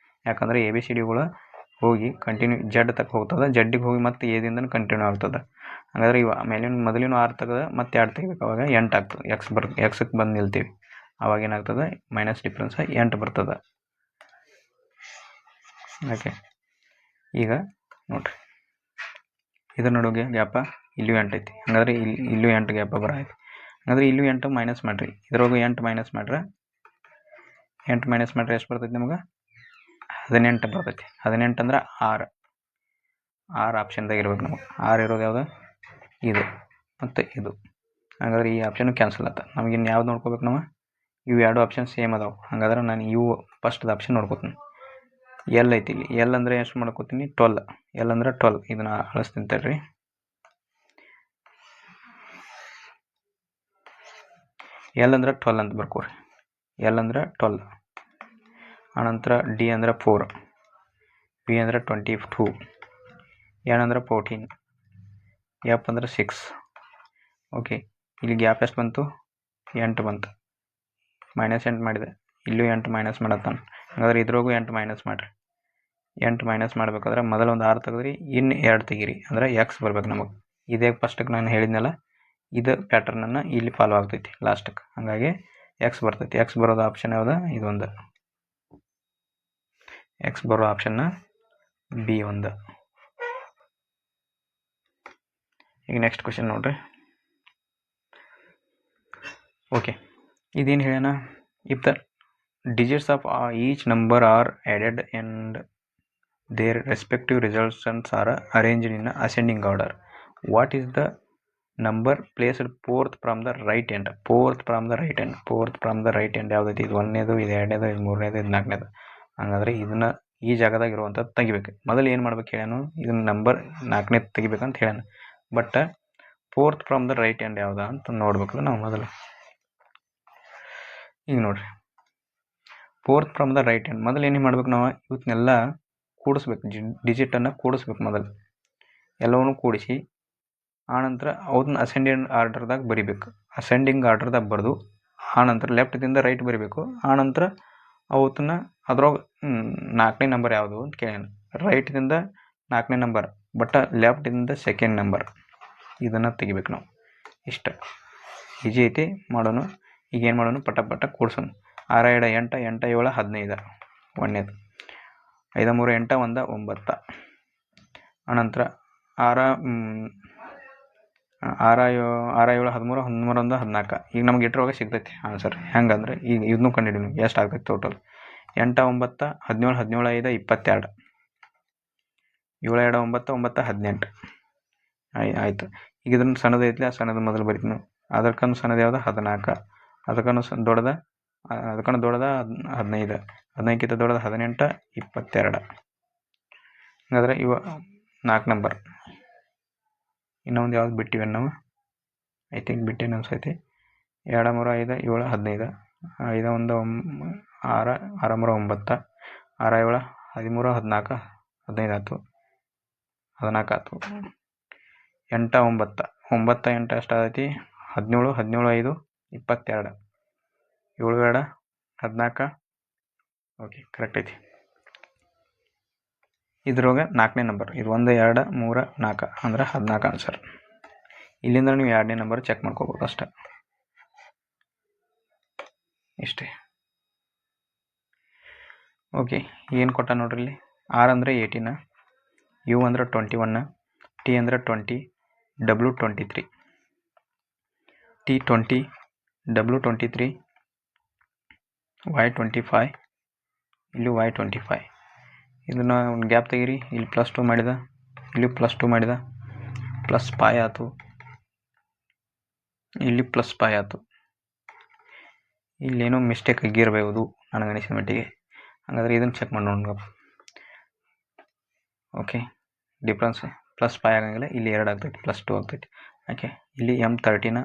ಯಾಕಂದರೆ ABCDಗಳು ಹೋಗಿ ಕಂಟಿನ್ಯೂ ಜೆಡ್ ತಕ್ಕ ಹೋಗ್ತದೆ, ಜಡ್ಡಿಗೆ ಹೋಗಿ ಮತ್ತೆ ಎದಿಂದ ಕಂಟಿನ್ಯೂ ಆಗ್ತದೆ. ಹಾಗಾದ್ರೆ ಇವ ಮೊದಲಿನ 6 ತೆಗೆದ ಮತ್ತೆ 2 ತೆಗಿಬೇಕು, ಅವಾಗ 8 ಆಗ್ತದೆ. ಎಕ್ಸ್ಗೆ ಬಂದು ನಿಲ್ತೀವಿ, ಅವಾಗ ಏನಾಗ್ತದೆ? ಮೈನಸ್ ಡಿಫ್ರೆನ್ಸ್ 8 ಬರ್ತದೆ. ಓಕೆ, ಈಗ ನೋಡ್ರಿ, ಇದ್ರ ನಡುವೆ ಗ್ಯಾಪ ಇಲ್ಲೂ 8 ಐತಿ. ಹಾಗಾದ್ರೆ ಇಲ್ಲೂ 8 ಗ್ಯಾಪ ಬರೈತಿ. ಹಾಗಾದ್ರೆ ಇಲ್ಲೂ 8 ಮೈನಸ್ ಮಾಡಿರಿ. ಇದ್ರೊಳಗೆ 8 ಮೈನಸ್ ಮಾಡ್ರೆ ಎಂಟು ಮೈನಸ್ ಮಾಡಿದ್ರೆ ಎಷ್ಟು ಬರ್ತೈತಿ ನಮಗೆ 18 ಬರ್ತೈತಿ. 18 ಅಂದ್ರೆ 6 ಆಪ್ಷನ್ದಾಗ ಇರ್ಬೇಕು ನಮಗೆ. 6 ಇರೋದು ಯಾವುದು ಇದು ಮತ್ತು ಇದು. ಹಾಗಾದ್ರೆ ಈ ಆಪ್ಷನ್ ಕ್ಯಾನ್ಸಲ್ ಆತ. ನಮಗೆ ಇನ್ನು ಯಾವ್ದು ನೋಡ್ಕೋಬೇಕು ನಾವು? ಇವು ಎರಡು ಆಪ್ಷನ್ ಸೇಮ್ ಅದಾವೆ. ಹಾಗಾದ್ರೆ ನಾನು ಇವು ಫಸ್ಟ್ದು ಆಪ್ಷನ್ ನೋಡ್ಕೋತೀನಿ. ಎಲ್ ಐತಿ ಇಲ್ಲಿ. ಎಲ್ ಅಂದರೆ ಎಷ್ಟು ಮಾಡ್ಕೋತೀನಿ? 12. ಎಲ್ ಅಂದ್ರೆ 12. ಇದನ್ನು ಅಳಿಸ್ತೀನಿ ತಡ್ರಿ. ಎಲ್ ಅಂದ್ರೆ 12 ಅಂತ ಬರ್ಕೋರಿ. ಎಲ್ ಅಂದ್ರೆ 12. ಆನಂತರ ಡಿ ಅಂದ್ರೆ 4, ಬಿ ಅಂದ್ರೆ 22, ಎನ್ ಅಂದ್ರೆ 14, ಎಫ್ ಅಂದ್ರೆ 6. ಓಕೆ, ಇಲ್ಲಿ ಗ್ಯಾಪ್ ಎಷ್ಟು ಬಂತು? 8 ಬಂತು. -8 ಮಾಡಿದೆ. ಇಲ್ಲೂ 8 ಮೈನಸ್ ಮಾಡತ್ತಾನ. ಹಾಗಾದ್ರೆ ಇದ್ರಾಗೂ 8 ಮೈನಸ್ ಮಾಡಿರಿ. 8 ಮೈನಸ್ ಮಾಡ್ಬೇಕಾದ್ರೆ ಮೊದಲು ಒಂದು 6 ತೆಗೆದ್ರಿ, ಇನ್ನು 2 ತೆಗೀರಿ. ಅಂದರೆ ಎಕ್ಸ್ ಬರ್ಬೇಕು ನಮಗೆ. ಇದೇ ಫಸ್ಟಿಗೆ ನಾನು ಹೇಳಿದ್ನಲ್ಲ, ಇದು ಪ್ಯಾಟರ್ನನ್ನು ಇಲ್ಲಿ ಫಾಲೋ ಆಗ್ತೈತಿ ಲಾಸ್ಟಿಗೆ. ಹಾಗಾಗಿ ಎಕ್ಸ್ ಬರ್ತೈತಿ. ಎಕ್ಸ್ ಬರೋದು ಆಪ್ಷನ್ ಯಾವುದು? ಇದೊಂದು. ಎಕ್ಸ್ ಬರೋ ಆಪ್ಷನ್ನ ಬಿ ಒಂದು. ಈಗ ನೆಕ್ಸ್ಟ್ ಕ್ವಶನ್ ನೋಡ್ರಿ. ಓಕೆ, ಇದೇನು ಹೇಳ್ಯಾನ? If the digits of each number are added and their respective results are arranged in ascending order, what is the number placed fourth from the right hand? fourth from the right hand ಯಾವ್ದೈತಿ? ಇದು 1ನೇದು, ಇದು 2ನೇದು, ಇದು 3ನೇದು, ಇದು 4ನೇದು. ಹಂಗಾದ್ರೆ ಇದನ್ನ ಈ ಜಾಗದಾಗ ಇರುವಂಥದ್ದು ತೆಗಿಬೇಕು. ಮೊದಲು ಏನು ಮಾಡ್ಬೇಕು ಹೇಳ್ಯಾನು? ಇದನ್ನ ನಂಬರ್ 4ನೇದು ತೆಗಿಬೇಕಂತ ಹೇಳ್ಯಾನ. But fourth from the right hand ಯಾವ್ದು ಅಂತ ನೋಡ್ಬೇಕಲ್ಲ ನಾವು ಮೊದಲು. ಈಗ ನೋಡ್ರಿ, fourth from the right hand ಮೊದಲು ಏನು ಮಾಡ್ಬೇಕು ನಾವು? ಇವತ್ತನ್ನೆಲ್ಲ ಕೂಡಿಸ್ಬೇಕು. ಡಿಜಿಟನ್ನು ಕೂಡಿಸ್ಬೇಕು. ಮೊದಲು ಎಲ್ಲವನ್ನೂ ಕೂಡಿಸಿ ಆನಂತರ ಅವನ್ನ ಅಸೆಂಡಿಂಗ್ ಆರ್ಡರ್ದಾಗ ಬರಿಬೇಕು. ಅಸೆಂಡಿಂಗ್ ಆರ್ಡರ್ದಾಗ ಬರೆದು ಆನಂತರ ಲೆಫ್ಟ್ದಿಂದ ರೈಟ್ ಬರಿಬೇಕು. ಆನಂತರ ಅವತ್ತನ್ನ ಅದ್ರೊಳಗೆ 4ನೇ ನಂಬರ್ ಯಾವುದು ಅಂತ ಕೇಳ್ಯಾನ. ರೈಟ್ದಿಂದ 4ನೇ ನಂಬರ್, ಬಟ್ ಲೆಫ್ಟಿಂದ 2nd ನಂಬರ್. ಇದನ್ನು ತೆಗಿಬೇಕು ನಾವು. ಇಷ್ಟ ಈಜಿ ಐತಿ, ಮಾಡೋಣ. ಈಗ ಏನು ಮಾಡೋಣ? ಪಟ ಪಟ ಕೂಡ್ಸೋಣ. 6 2 8, 8 7 15, 1ನೇದು. 5 3 8 1 9. ಅನಂತರ 6 7 13, 13 1 14. ಈಗ ನಮ್ಗೆ ಇಟ್ಟರೊಳಗೆ ಸಿಗ್ತೈತಿ ಆನ್ಸರ್. ಹೆಂಗಂದ್ರೆ ಈಗ ಇದನ್ನು ಕಂಡಿದ್ದೀವಿ. ಎಷ್ಟು ಆಗ್ತೈತಿ ಟೋಟಲ್? 8 9 17, 17 5 22, 7 2 9 9 18. ಆಯಿತು. ಈಗ ಇದನ್ನು ಸಣ್ಣದು ಐತಿ, ಆ ಸಣ್ಣದು ಮೊದಲು ಬರಿತೀನಿ. ಅದಕ್ಕನ್ನು ಸಣ್ಣದು ಯಾವ್ದು? 14. ಅದಕ್ಕನ್ನು ದೊಡ್ಡದ 15. 15ಕ್ಕಿಂತ ದೊಡ್ಡದ 18, 22. ಹಾಗಾದ್ರೆ ಇವ 4 ನಂಬರ್. ಇನ್ನೊಂದು ಯಾವ್ದು ಬಿಟ್ಟಿವೆ ನಾವು? I think ಬಿಟ್ಟೇನು ಅನ್ಸೈತಿ. 2 3 5 7 15, 5 1 6, 6 3 9, 6 7 13, 14, 15 ಆಯ್ತು, 14 ಆಯ್ತು. 8 9, 9 8 ಎಷ್ಟಾಗೈತಿ? 17, 17 5 22, 7 2 14. ಓಕೆ, ಕರೆಕ್ಟ್ ಐತಿ. ಇದ್ರೊಳಗೆ 4ನೇ ನಂಬರ್. ಇದು 1 2 3 4 ಅಂದ್ರೆ 14 ಆನ್ಸರ್. ಇಲ್ಲಿಂದ ನೀವು 2ನೇ ನಂಬರ್ ಚೆಕ್ ಮಾಡ್ಕೋಬೇಕು ಅಷ್ಟೆ. ಇಷ್ಟೇ. ಓಕೆ, ಏನು ಕೊಟ್ಟ ನೋಡ್ರಿ ಇಲ್ಲಿ. ಆರ್ ಅಂದರೆ 18, ಯು ಅಂದ್ರೆ 21, ಟಿ ಅಂದ್ರೆ 20, ಡಬ್ಲ್ಯೂ 23. ಟಿ 20, ಡಬ್ಲ್ಯೂ 23, ವೈ 25, ಇಲ್ಲಿ ವೈ 25. ಇದನ್ನು ಒಂದು ಗ್ಯಾಪ್ ತೆಗೀರಿ. ಇಲ್ಲಿ +2 ಮಾಡಿದ, ಇಲ್ಲಿ +2 ಮಾಡಿದ, +5 ಆಯ್ತು, ಇಲ್ಲಿ +5 ಆಯ್ತು. ಇಲ್ಲೇನೋ ಮಿಸ್ಟೇಕ್ ಆಗಿರಬಹುದು ನನಗನಿಸಿದ ಮಟ್ಟಿಗೆ. ಹಾಗಾದ್ರೆ ಇದನ್ನು ಚೆಕ್ ಮಾಡಿ ನೋಡೋಣ. ಓಕೆ, ಡಿಫ್ರೆನ್ಸ್ +5 ಆಗಂಗಿಲ್ಲ. ಇಲ್ಲಿ 2 ಆಗ್ತೈತಿ, +2 ಆಗ್ತೈತಿ. ಓಕೆ, ಇಲ್ಲಿ M13,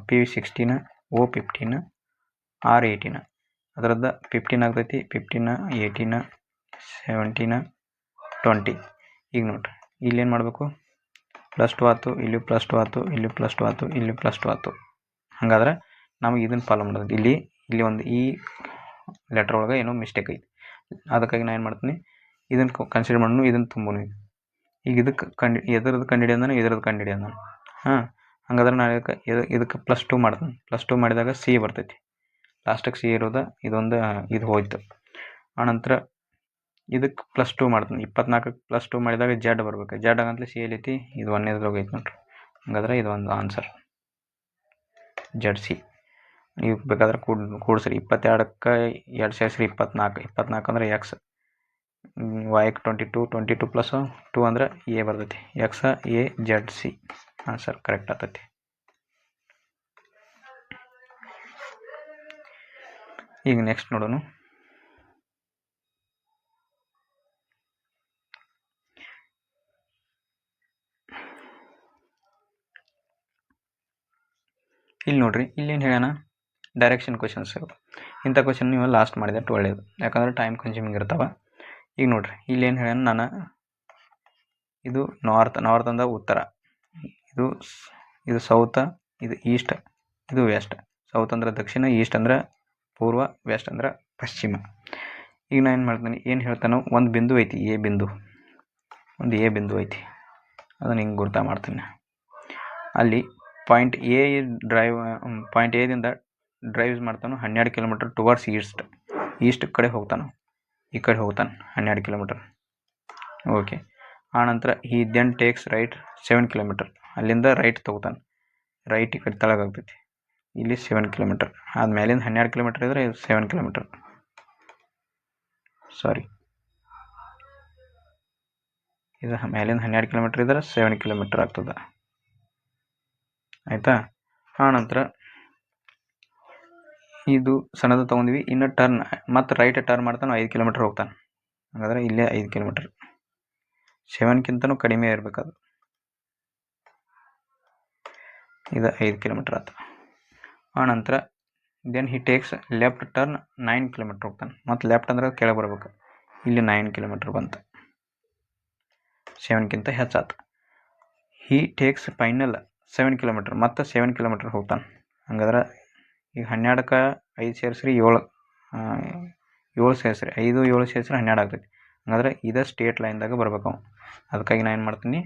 P16, O15, R18. ಅದರದ್ದು 15 ಆಗ್ತೈತಿ, 15, 18, 17, 20. ಈಗ ನೋಡ್ರಿ, ಇಲ್ಲೇನು ಮಾಡಬೇಕು? +2 ಆಯ್ತು, ಇಲ್ಲಿ +2 ಆಯ್ತು, ಇಲ್ಲಿ +2 ಆಯ್ತು, ಇಲ್ಲಿ +2 ಆಯ್ತು. ಹಾಗಾದ್ರೆ ನಮಗೆ ಇದನ್ನು ಫಾಲೋ ಮಾಡೋದು. ಇಲ್ಲಿ ಒಂದು ಈ ಲೆಟರ್ ಒಳಗೆ ಏನೋ ಮಿಸ್ಟೇಕ್ ಐತಿ. ಅದಕ್ಕಾಗಿ ನಾನು ಏನು ಮಾಡ್ತೀನಿ? ಇದನ್ನು ಕನ್ಸಿಡರ್ ಮಾಡೋಣ, ಇದನ್ನು ತುಂಬೋನು. ಈಗ ಇದಕ್ಕೆ ಎದ್ರದ್ದು ಕಂಡಿಡಿಯೋದು, ಇದ್ರದ್ದು ಕಂಡಿಡಿಯೋದು ನಾನು. ಹಾಗಾದ್ರೆ ನಾನು ಇದಕ್ಕೆ +2 ಮಾಡ್ತೀನಿ. +2 ಮಾಡಿದಾಗ ಸಿ ಬರ್ತೈತಿ. ಲಾಸ್ಟಿಗೆ ಸಿ ಇರೋದು ಇದೊಂದು, ಇದು ಹೋಯ್ತು. ಆನಂತರ ಇದಕ್ಕೆ +2 ಮಾಡ್ತೀನಿ. 24ಕ್ಕೆ +2 ಮಾಡಿದಾಗ Z ಬರ್ಬೇಕು. Z ಆಗಂತಲೇ ಸಿ ಎಲ್ಲಿ ಐತಿ? ಇದು 1ನೇದ್ರೊಳಗೆ ಐತಿ ನೋಡ್ರಿ. ಹಾಗಾದ್ರೆ ಇದು ಒಂದು ಆನ್ಸರ್, ZC. ನೀವು ಬೇಕಾದ್ರೆ ಕೂಡಿಸ್ರಿ. 22ಕ್ಕೆ 2 ಸೇರಿಸ್ರಿ 24. 24 ಅಂದ್ರೆ ಎಕ್ಸ್. ವೈಕ್ 22 22 ಪ್ಲಸ್ 2 ಅಂದ್ರೆ ಎ ಬರ್ತೈತಿ. X A Z C answer correct ಆಗ್ತೈತಿ. ಈಗ ನೆಕ್ಸ್ಟ್ ನೋಡೋಣ. ಇಲ್ಲಿ ನೋಡ್ರಿ, ಇಲ್ಲೇನು ಹೇಳೋಣ, ಡೈರೆಕ್ಷನ್ ಕ್ವಶನ್ಸ್. ಇಂಥ ಕ್ವಶನ್ ನೀವು ಲಾಸ್ಟ್ ಮಾಡಿದಟ್ಟು ಒಳ್ಳೆಯದು, ಯಾಕಂದ್ರೆ ಟೈಮ್ ಕನ್ಸ್ಯೂಮಿಂಗ್ ಇರ್ತಾವೆ. ಈಗ ನೋಡ್ರಿ, ಇಲ್ಲೇನು ಹೇಳೋಣ, ನಾನು ಇದು ನಾರ್ತ್ ಅಂದ್ರೆ ಉತ್ತರ, ಇದು ಸೌತ್, ಇದು ಈಸ್ಟ್, ಇದು ವೆಸ್ಟ್. ಸೌತ್ ಅಂದ್ರೆ ದಕ್ಷಿಣ, ಈಸ್ಟ್ ಅಂದ್ರೆ ಪೂರ್ವ, ವೆಸ್ಟ್ ಅಂದ್ರೆ ಪಶ್ಚಿಮ. ಈಗ ನಾನು ಏನು ಮಾಡ್ತೀನಿ, ಏನು ಹೇಳ್ತಾನೋ, ಒಂದು ಬಿಂದು ಐತಿ, ಎ ಬಿಂದು ಐತಿ. ಅದನ್ನು ಹಿಂಗೆ ಗುರ್ತ ಮಾಡ್ತೀನಿ. ಅಲ್ಲಿ ಪಾಯಿಂಟ್ ಎದಿಂದ ಡ್ರೈವ್ಸ್ ಮಾಡ್ತಾನೆ 12 ಕಿಲೋಮೀಟರ್ ಟುವರ್ಡ್ಸ್ ಈಸ್ಟ್ ಕಡೆ ಹೋಗ್ತಾನೆ. ಈ ಕಡೆ ಹೋಗ್ತಾನೆ 12 ಕಿಲೋಮೀಟರ್. ಓಕೆ. ಆನಂತರ ಈ ದೆನ್ ಟೇಕ್ಸ್ ರೈಟ್ 7 ಕಿಲೋಮೀಟರ್. ಅಲ್ಲಿಂದ ರೈಟ್ ತೊಗೋತಾನೆ. ರೈಟ್ ಈ ಕಡೆ ತಳಗಾಗ್ತೈತಿ. ಇಲ್ಲಿ 7 ಕಿಲೋಮೀಟರ್. ಆದ್ಮೇಲಿಂದ 12 ಕಿಲೋಮೀಟರ್ ಇದ್ರೆ 7 ಕಿಲೋಮೀಟರ್. ಸಾರಿ, ಇದು ಮೇಲಿಂದ 12 ಕಿಲೋಮೀಟರ್ ಇದ್ರೆ 7 ಕಿಲೋಮೀಟರ್ ಆಗ್ತದೆ. ಆಯಿತಾ? ಆನಂತರ ಇದು ಸಣ್ಣದು ತೊಗೊಂಡ್ವಿ. ಇನ್ನು ಟರ್ನ್ ಮತ್ತು ರೈಟ್ ಟರ್ನ್ ಮಾಡ್ತಾನೆ 5 ಕಿಲೋಮೀಟರ್ ಹೋಗ್ತಾನೆ. ಹಾಗಾದ್ರೆ ಇಲ್ಲೇ 5 ಕಿಲೋಮೀಟರ್. 7ಕ್ಕಿಂತನೂ ಕಡಿಮೆ ಇರಬೇಕದು. ಇದು 5 ಕಿಲೋಮೀಟರ್ ಆಯ್ತು. ಆನಂತರ then he takes left turn 9 kilometre ಹೋಗ್ತಾನೆ. ಮತ್ತು ಲೆಫ್ಟ್ ಅಂದ್ರೆ ಕೆಳಗೆ ಬರ್ಬೇಕು. ಇಲ್ಲಿ 9 ಕಿಲೋಮೀಟರ್ ಬಂತು. 7ಕ್ಕಿಂತ ಹೆಚ್ಚಾಯ್ತು. He takes final 7 kilometre. ಮತ್ತು 7 ಕಿಲೋಮೀಟರ್ ಹೋಗ್ತಾನೆ. ಹಂಗಾದ್ರೆ ಈಗ 12ಕ್ಕೆ 5 ಸೇರಿಸ್ರಿ 7 ಸೇರಿಸ್ರಿ 5 7 ಸೇರಿಸ್ರಿ 12 ಆಗ್ತೈತಿ. ಹಂಗಾದ್ರೆ ಇದು ಸ್ಟೇಟ್ ಲೈನ್ದಾಗ ಬರ್ಬೇಕು ಅವು. ಅದಕ್ಕಾಗಿ ನಾನು ಏನು ಮಾಡ್ತೀನಿ,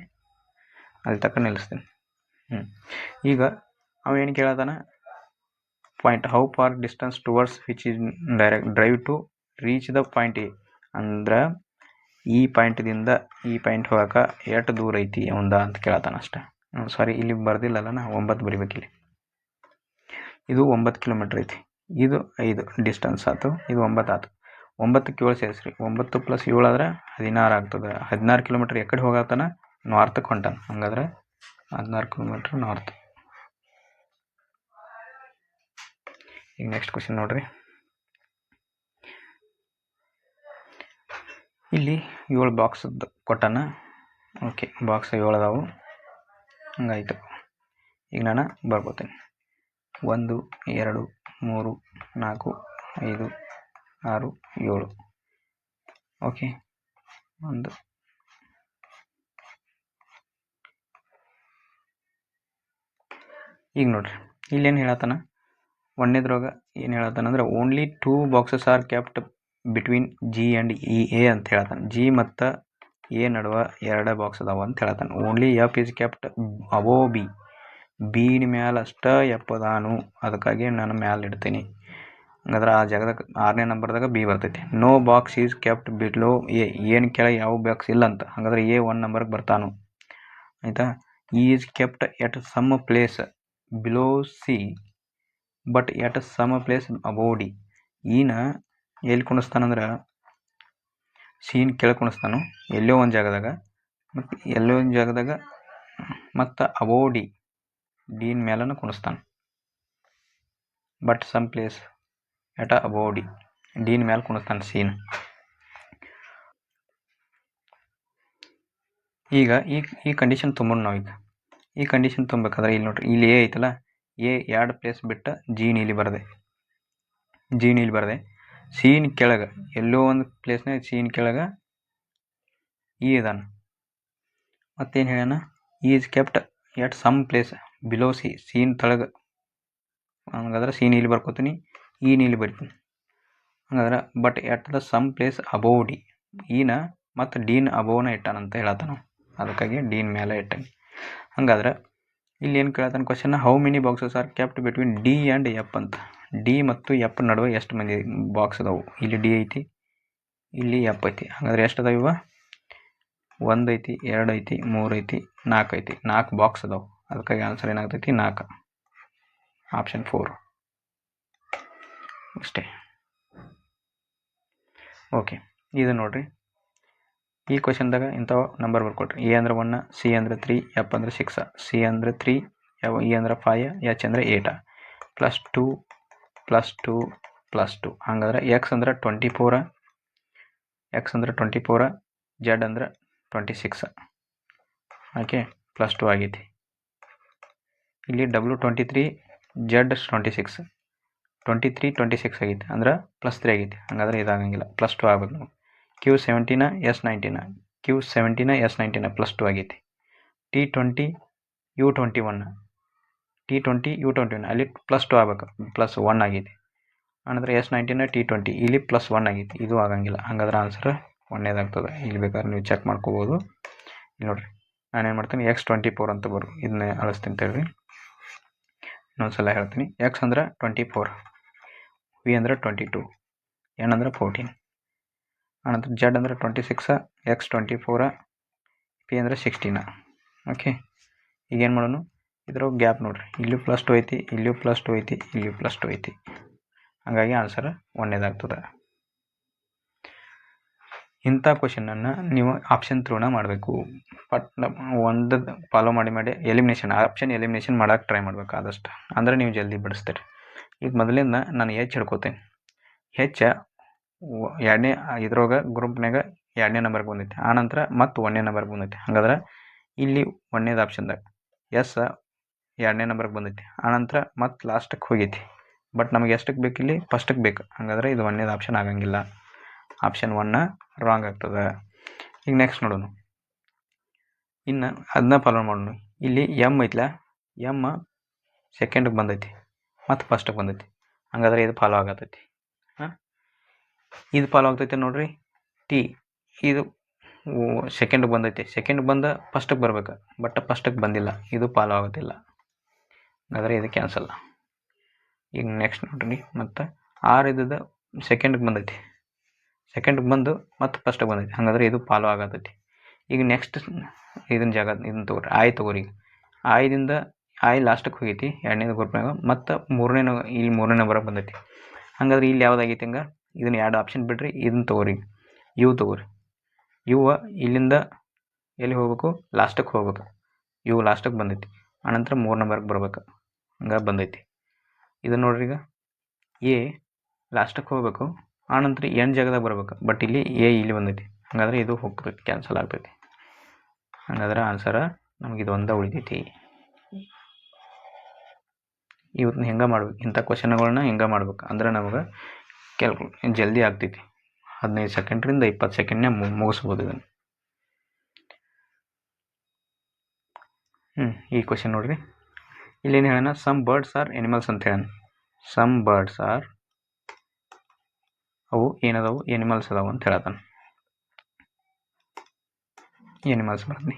ಅಲ್ಲಿ ತಕ್ಕ ನಿಲ್ಲಿಸ್ತೀನಿ. ಈಗ ಅವೇನು ಕೇಳತಾನ, point how far distance towards which is direct drive to reach the point A. ಅಂದ್ರೆ ಈ ಪಾಯಿಂಟ್ದಿಂದ ಈ ಪಾಯಿಂಟ್ ಹೋಗಕ್ಕೆ ಎಷ್ಟು ದೂರ ಐತಿ ಅಂತ ಕೇಳತಾನ ಅಷ್ಟೆ. ಸಾರಿ, ಇಲ್ಲಿ ಬರ್ದಿಲ್ಲಲ್ಲ, ನಾ 9 ಬರಿಬೇಕಿಲ್ಲಿ. ಇದು 9 ಕಿಲೋಮೀಟರ್ ಐತಿ. ಇದು 5 ಡಿಸ್ಟೆನ್ಸ್ ಆಯ್ತು. ಇದು 9 ಆಯ್ತು. 9ಕ್ಕೆ 7 ಸೇರಿಸ್ರಿ. 9 + 7 ಆದರೆ 16 ಆಗ್ತದೆ. 16 ಕಿಲೋಮೀಟರ್ ಎಕಡೆ ಹೋಗತ್ತಾನ, ನಾರ್ತಕ್ಕೆ ಹೊಂಟಾನ. ಹಂಗಾದ್ರೆ 16 ಕಿಲೋಮೀಟರ್ ನಾರ್ತ್. ಈಗ ನೆಕ್ಸ್ಟ್ ಕ್ವಶನ್ ನೋಡ್ರಿ. ಇಲ್ಲಿ 7 ಬಾಕ್ಸ್ ಕೊಟ್ಟಾನ. ಓಕೆ, ಬಾಕ್ಸ್ 7 ಅದಾವು. ಹಂಗಾಯ್ತು. ಈಗ ನಾನು ಬರ್ಬೋತೀನಿ. 1 2 3 4 5 6 7. ಓಕೆ, ಒಂದು ಈಗ ನೋಡ್ರಿ, ಇಲ್ಲೇನು ಹೇಳತ್ತಾನ, ಒಂದನೇದ್ರೊಳಗ ಏನು ಹೇಳತ್ತಾನಂದ್ರೆ only 2 boxes are kept between G and E A ಅಂತ ಹೇಳ್ತಾನೆ. ಜಿ ಮತ್ತು ಎ ನಡುವೆ 2 ಬಾಕ್ಸ್ ಅದಾವ ಅಂತ ಹೇಳ್ತಾನೆ. Only F is kept above B. ಬಿನ ಮ್ಯಾಲೆ ಅಷ್ಟೇ ಎಫ್ ಅದಾನು. ಅದಕ್ಕಾಗಿ ನಾನು ಮ್ಯಾಲೆ ಇಡ್ತೀನಿ. ಹಂಗಾದ್ರೆ ಆ ಜಾಗದಾಗ 6ನೇ ನಂಬರ್ದಾಗ ಬಿ ಬರ್ತೈತಿ. No box is kept below A. ಏನು ಕೆಳಗೆ ಯಾವ ಬಾಕ್ಸ್ ಇಲ್ಲ ಅಂತ. ಹಾಗಾದ್ರೆ ಎ 1 ನಂಬರ್ಗೆ ಬರ್ತಾನು. ಆಯಿತಾ? Is kept at some place below C but at some place above D. ಈನ ಎಲ್ಲಿ ಕುಣಿಸ್ತಾನಂದ್ರೆ ಸೀನ್ ಕೆಳಗೆ ಕುಣಿಸ್ತಾನು, ಎಲ್ಲೋ ಒಂದು ಜಾಗದಾಗ. ಮತ್ತು ಎಲ್ಲೋ ಒಂದು ಜಾಗದಾಗ ಮತ್ತು ಅಬೋ ಡಿ, ಡಿನ ಮೇಲೂ ಕುಣಿಸ್ತಾನೆ. But some place at above D, ಡಿನ ಮೇಲೆ ಕುಣಿಸ್ತಾನೆ ಸೀನ್. ಈಗ ಈ ಕಂಡೀಷನ್ ತುಂಬೋಣ ನಾವೀಗ. ಈ ಕಂಡೀಷನ್ ತುಂಬಬೇಕಾದ್ರೆ ಇಲ್ಲಿ ನೋಡ್ರಿ, ಇಲ್ಲಿ ಎ ಐತಲ್ಲ, ಎ 2 ಪ್ಲೇಸ್ ಬಿಟ್ಟು ಜಿ ನೀಲಿ ಬರದೆ ಸೀನ್ ಕೆಳಗೆ ಎಲ್ಲೋ ಒಂದು ಪ್ಲೇಸ್ನಾಗ ಸೀನ್ ಕೆಳಗೆ ಇ ಇದಾನ. ಮತ್ತೇನು ಹೇಳೋಣ, is kept at some place below C. ಸೀನ್ ತಳಗೆ. ಹಂಗಾದ್ರೆ ಸಿ ನೀಲಿ ಬರ್ಕೋತೀನಿ, ಈ ನೀಲಿ ಬರಿತೀನಿ. ಹಂಗಾದ್ರೆ but at the some place above D. ಈನ ಮತ್ತು ಡಿನ ಅಬೋನ ಇಟ್ಟಾನಂತ ಹೇಳತ್ತಾನ. ಅದಕ್ಕಾಗಿ ಡಿನ ಮೇಲೆ ಇಟ್ಟಾನೆ. ಹಂಗಾದ್ರೆ ಇಲ್ಲಿ ಏನು ಕೇಳತ್ತಾನ question, how many boxes are kept between D and F ಅಂತ. ಡಿ ಮತ್ತು ಎಫ್ ನಡುವೆ ಎಷ್ಟು ಮಂದಿ ಬಾಕ್ಸ್ ಅದಾವು. ಇಲ್ಲಿ ಡಿ ಐತಿ, ಇಲ್ಲಿ ಎಫ್ ಐತಿ. ಹಾಗಾದ್ರೆ ಎಷ್ಟು ಅದಾವ ಇವ? 1 ಐತಿ, 2 ಐತಿ, 3 ಐತಿ, 4 ಐತಿ. 4 ಬಾಕ್ಸ್ ಅದಾವು. ಅದಕ್ಕಾಗಿ ಆನ್ಸರ್ ಏನಾಗ್ತೈತಿ? 4. ಆಪ್ಷನ್ 4. ಅಷ್ಟೇ. ಓಕೆ, ಇದು ನೋಡಿರಿ, ಈ ಕ್ವಶನ್ದಾಗ ಇಂಥವು ನಂಬರ್ ಬರ್ಕೊಟ್ರಿ. ಎ ಅಂದ್ರೆ 1, ಸಿ ಅಂದ್ರೆ 3, ಎಫ್ ಅಂದ್ರೆ 6, ಸಿ ಅಂದ್ರೆ 3, ಇ ಅಂದ್ರೆ 5, ಎಚ್ ಅಂದ್ರೆ 8, +2 +2 +2. ಹಂಗಾದ್ರೆ ಎಕ್ಸ್ ಅಂದ್ರೆ 24, ಜೆಡ್ ಅಂದ್ರೆ 26. ಓಕೆ, +2 ಆಗೈತಿ. ಇಲ್ಲಿ W23, ಜೆಡ್ 26, 23 26 ಆಗೈತಿ, ಅಂದ್ರೆ +3 ಆಗೈತಿ. ಹಂಗಾದ್ರೆ ಇದಾಗಂಗಿಲ್ಲ, +2 ಆಗ್ಬೇಕು ನಾವು. Q17 S19, Q17 S19 +2 ಆಗೈತಿ. T20 U21, T20 U21 ಅಲ್ಲಿ +2 ಆಗ್ಬೇಕು, +1 ಆಗೈತಿ. ಅಂದರೆ S19 T20 ಇಲ್ಲಿ +1 ಆಗೈತಿ, ಇದು ಆಗಂಗಿಲ್ಲ. ಹಂಗಾದ್ರೆ ಆನ್ಸರ್ ಒಂದೇದಾಗ್ತದೆ. ಇಲ್ಲಿ ಬೇಕಾದ್ರೆ ನೀವು ಚೆಕ್ ಮಾಡ್ಕೋಬೋದು. ಇಲ್ಲಿ ನೋಡಿರಿ, ನಾನೇನು ಮಾಡ್ತೀನಿ, X24 ಅಂತ ಬರು, ಇದನ್ನ ಅಳಿಸ್ತೀನಿ ತೇಳ್ರಿ. ಇನ್ನೊಂದ್ಸಲ ಹೇಳ್ತೀನಿ. ಎಕ್ಸ್ ಅಂದ್ರೆ 24, ವಿ ಅಂದ್ರೆ 22, ಎನ್ ಅಂದ್ರೆ 14, ಆನಂತರ ಜೆಡ್ ಅಂದ್ರೆ 26, X24, ಪಿ ಅಂದ್ರೆ 16. ಓಕೆ, ಈಗೇನು ಮಾಡೋಣ, ಇದ್ರೊಳಗೆ ಗ್ಯಾಪ್ ನೋಡಿರಿ, ಇಲ್ಲೂ +2 ಐತಿ, ಇಲ್ಲೂ +2 ಐತಿ, ಇಲ್ಲೂ +2 ಐತಿ. ಹಾಗಾಗಿ ಆನ್ಸರ್ ಒಂದೇದಾಗ್ತದೆ. ಇಂಥ ಕ್ವಶನನ್ನು ನೀವು ಆಪ್ಷನ್ ಥ್ರೂನ ಮಾಡಬೇಕು. ಬಟ್ ಒಂದು ಫಾಲೋ ಮಾಡಿ ಎಲಿಮಿನೇಷನ್, ಆಪ್ಷನ್ ಎಲಿಮಿನೇಷನ್ ಮಾಡೋಕೆ ಟ್ರೈ ಮಾಡ್ಬೇಕು ಆದಷ್ಟು, ಅಂದರೆ ನೀವು ಜಲ್ದಿ ಬಿಡಿಸ್ತೀರಿ. ಈಗ ಮೊದಲಿಂದ ನಾನು H ಹಿಡ್ಕೋತೇನೆ. H ಎರಡನೇ ಇದ್ರೊಳಗೆ ಗ್ರೂಪ್ನಾಗ 2ನೇ ನಂಬರ್ಗೆ ಬಂದೈತಿ, ಆನಂತರ ಮತ್ತು 1ನೇ ನಂಬರ್ಗೆ ಬಂದೈತಿ. ಹಾಗಾದ್ರೆ ಇಲ್ಲಿ 1ನೇದು ಆಪ್ಷನ್ದಾಗ ಎಸ್ 2ನೇ ನಂಬರ್ಗೆ ಬಂದೈತಿ, ಆನಂತರ ಮತ್ತು ಲಾಸ್ಟಕ್ಕೆ ಹೋಗೈತಿ. ಬಟ್ ನಮಗೆ ಎಷ್ಟಕ್ಕೆ ಬೇಕು, ಇಲ್ಲಿ ಫಸ್ಟಕ್ಕೆ ಬೇಕು. ಹಾಗಾದ್ರೆ ಇದು 1ನೇದು ಆಪ್ಷನ್ ಆಗಂಗಿಲ್ಲ, ಆಪ್ಷನ್ 1 ರಾಂಗ್ ಆಗ್ತದೆ. ಈಗ ನೆಕ್ಸ್ಟ್ ನೋಡೋಣ, ಇನ್ನು ಅದನ್ನ ಫಾಲೋ ಮಾಡೋಣ. ಇಲ್ಲಿ ಎಮ್ ಐತ್ಲ, ಎಮ್ ಸೆಕೆಂಡ್ಗೆ ಬಂದೈತಿ ಮತ್ತು ಫಸ್ಟಿಗೆ ಬಂದೈತಿ. ಹಾಗಾದ್ರೆ ಇದು ಫಾಲೋ ಆಗತೈತಿ. ಇದು ಫಾಲೋ ಆಗ್ತೈತೆ ನೋಡ್ರಿ. ಟಿ ಇದು ಸೆಕೆಂಡ್ಗೆ ಬಂದೈತಿ, ಸೆಕೆಂಡ್ ಬಂದ ಫಸ್ಟಿಗೆ ಬರ್ಬೇಕು, ಬಟ್ ಫಸ್ಟಿಗೆ ಬಂದಿಲ್ಲ, ಇದು ಫಾಲೋ ಆಗೋದಿಲ್ಲ. ಹಾಗಾದ್ರೆ ಇದು ಕ್ಯಾನ್ಸಲ್. ಈಗ ನೆಕ್ಸ್ಟ್ ನೋಡ್ರಿ, ಮತ್ತು ಆರ್ ಇದ್ದದ್ದು ಸೆಕೆಂಡ್ಗೆ ಬಂದೈತಿ, ಸೆಕೆಂಡ್ಗೆ ಬಂದು ಮತ್ತು ಫಸ್ಟಿಗೆ ಬಂದೈತಿ. ಹಾಗಾದ್ರೆ ಇದು ಫಾಲೋ ಆಗತೈತಿ. ಈಗ ನೆಕ್ಸ್ಟ್ ಇದನ್ನ ಇದನ್ನ ತೊಗೊರಿ, ಆಯ್ ತೊಗೊರಿ. ಈಗ ಆಯ್ದಿಂದ ಆಯ್ ಲಾಸ್ಟಕ್ಕೆ ಹೋಗೈತಿ 2ನೇ ಗ್ರೂಪ್ನಾಗ, ಮತ್ತು ಇಲ್ಲಿ 3ನೇ ನಂಬರ್ಗೆ ಬಂದೈತಿ. ಹಾಗಾದ್ರೆ ಇಲ್ಲಿ ಯಾವುದಾಗೈತಿ, ಹಂಗೆ ಇದನ್ನ 2 ಆಪ್ಷನ್ ಬಿಡ್ರಿ, ಇದನ್ನ ತೊಗೊರಿ, ಯು ತೊಗೊರಿ. ಯು ಇಲ್ಲಿಂದ ಎಲ್ಲಿ ಹೋಗ್ಬೇಕು, ಲಾಸ್ಟಕ್ಕೆ ಹೋಗ್ಬೇಕು. ಯು ಲಾಸ್ಟಕ್ಕೆ ಬಂದೈತಿ, ಆನಂತರ 3 ನಂಬರ್ಗೆ ಬರ್ಬೇಕು, ಹಂಗೆ ಬಂದೈತಿ. ಇದನ್ನು ನೋಡ್ರಿ, ಈಗ ಎ ಲಾಸ್ಟಕ್ಕೆ ಹೋಗ್ಬೇಕು, ಆನಂತರ ಎನ್ ಜಾಗದಾಗ ಬರ್ಬೇಕು, ಬಟ್ ಇಲ್ಲಿ ಇಲ್ಲಿ ಬಂದೈತಿ. ಹಾಗಾದ್ರೆ ಇದು ಹೋಗ್ತೈತಿ, ಕ್ಯಾನ್ಸಲ್ ಆಗ್ತೈತಿ. ಹಾಗಾದ್ರೆ ಆನ್ಸರ ನಮ್ಗೆ ಇದು ಒಂದೇ ಉಳಿತೈತಿ. ಇವತ್ತು ಹೆಂಗೆ ಮಾಡ್ಬೇಕು, ಇಂಥ ಕ್ವಶನ್ಗಳನ್ನ ಹೆಂಗೆ ಮಾಡ್ಬೇಕು ಅಂದ್ರೆ ನಮಗೆ ಜಲ್ದಿ ಆಗ್ತೈತಿ. 15 ಸೆಕೆಂಡ್ರಿಂದ 20 ಸೆಕೆಂಡ್ನೇ ಮುಗಿಸ್ಬೋದು ಇದನ್ನು. ಈ ಕ್ವಶನ್ ನೋಡ್ರಿ, ಇಲ್ಲೇನು ಹೇಳೋಣ, ಸಮ್ ಬರ್ಡ್ಸ್ ಆರ್ ಎನಿಮಲ್ಸ್ ಅಂತ ಹೇಳೋಣ. ಸಮ್ ಬರ್ಡ್ಸ್ ಆರ್, ಅವು ಏನದಾವು, ಎನಿಮಲ್ಸ್ ಅದಾವು ಅಂತ ಹೇಳತ್ತಾನ. ಎನಿಮಲ್ಸ್ ಬರ್ತೀನಿ.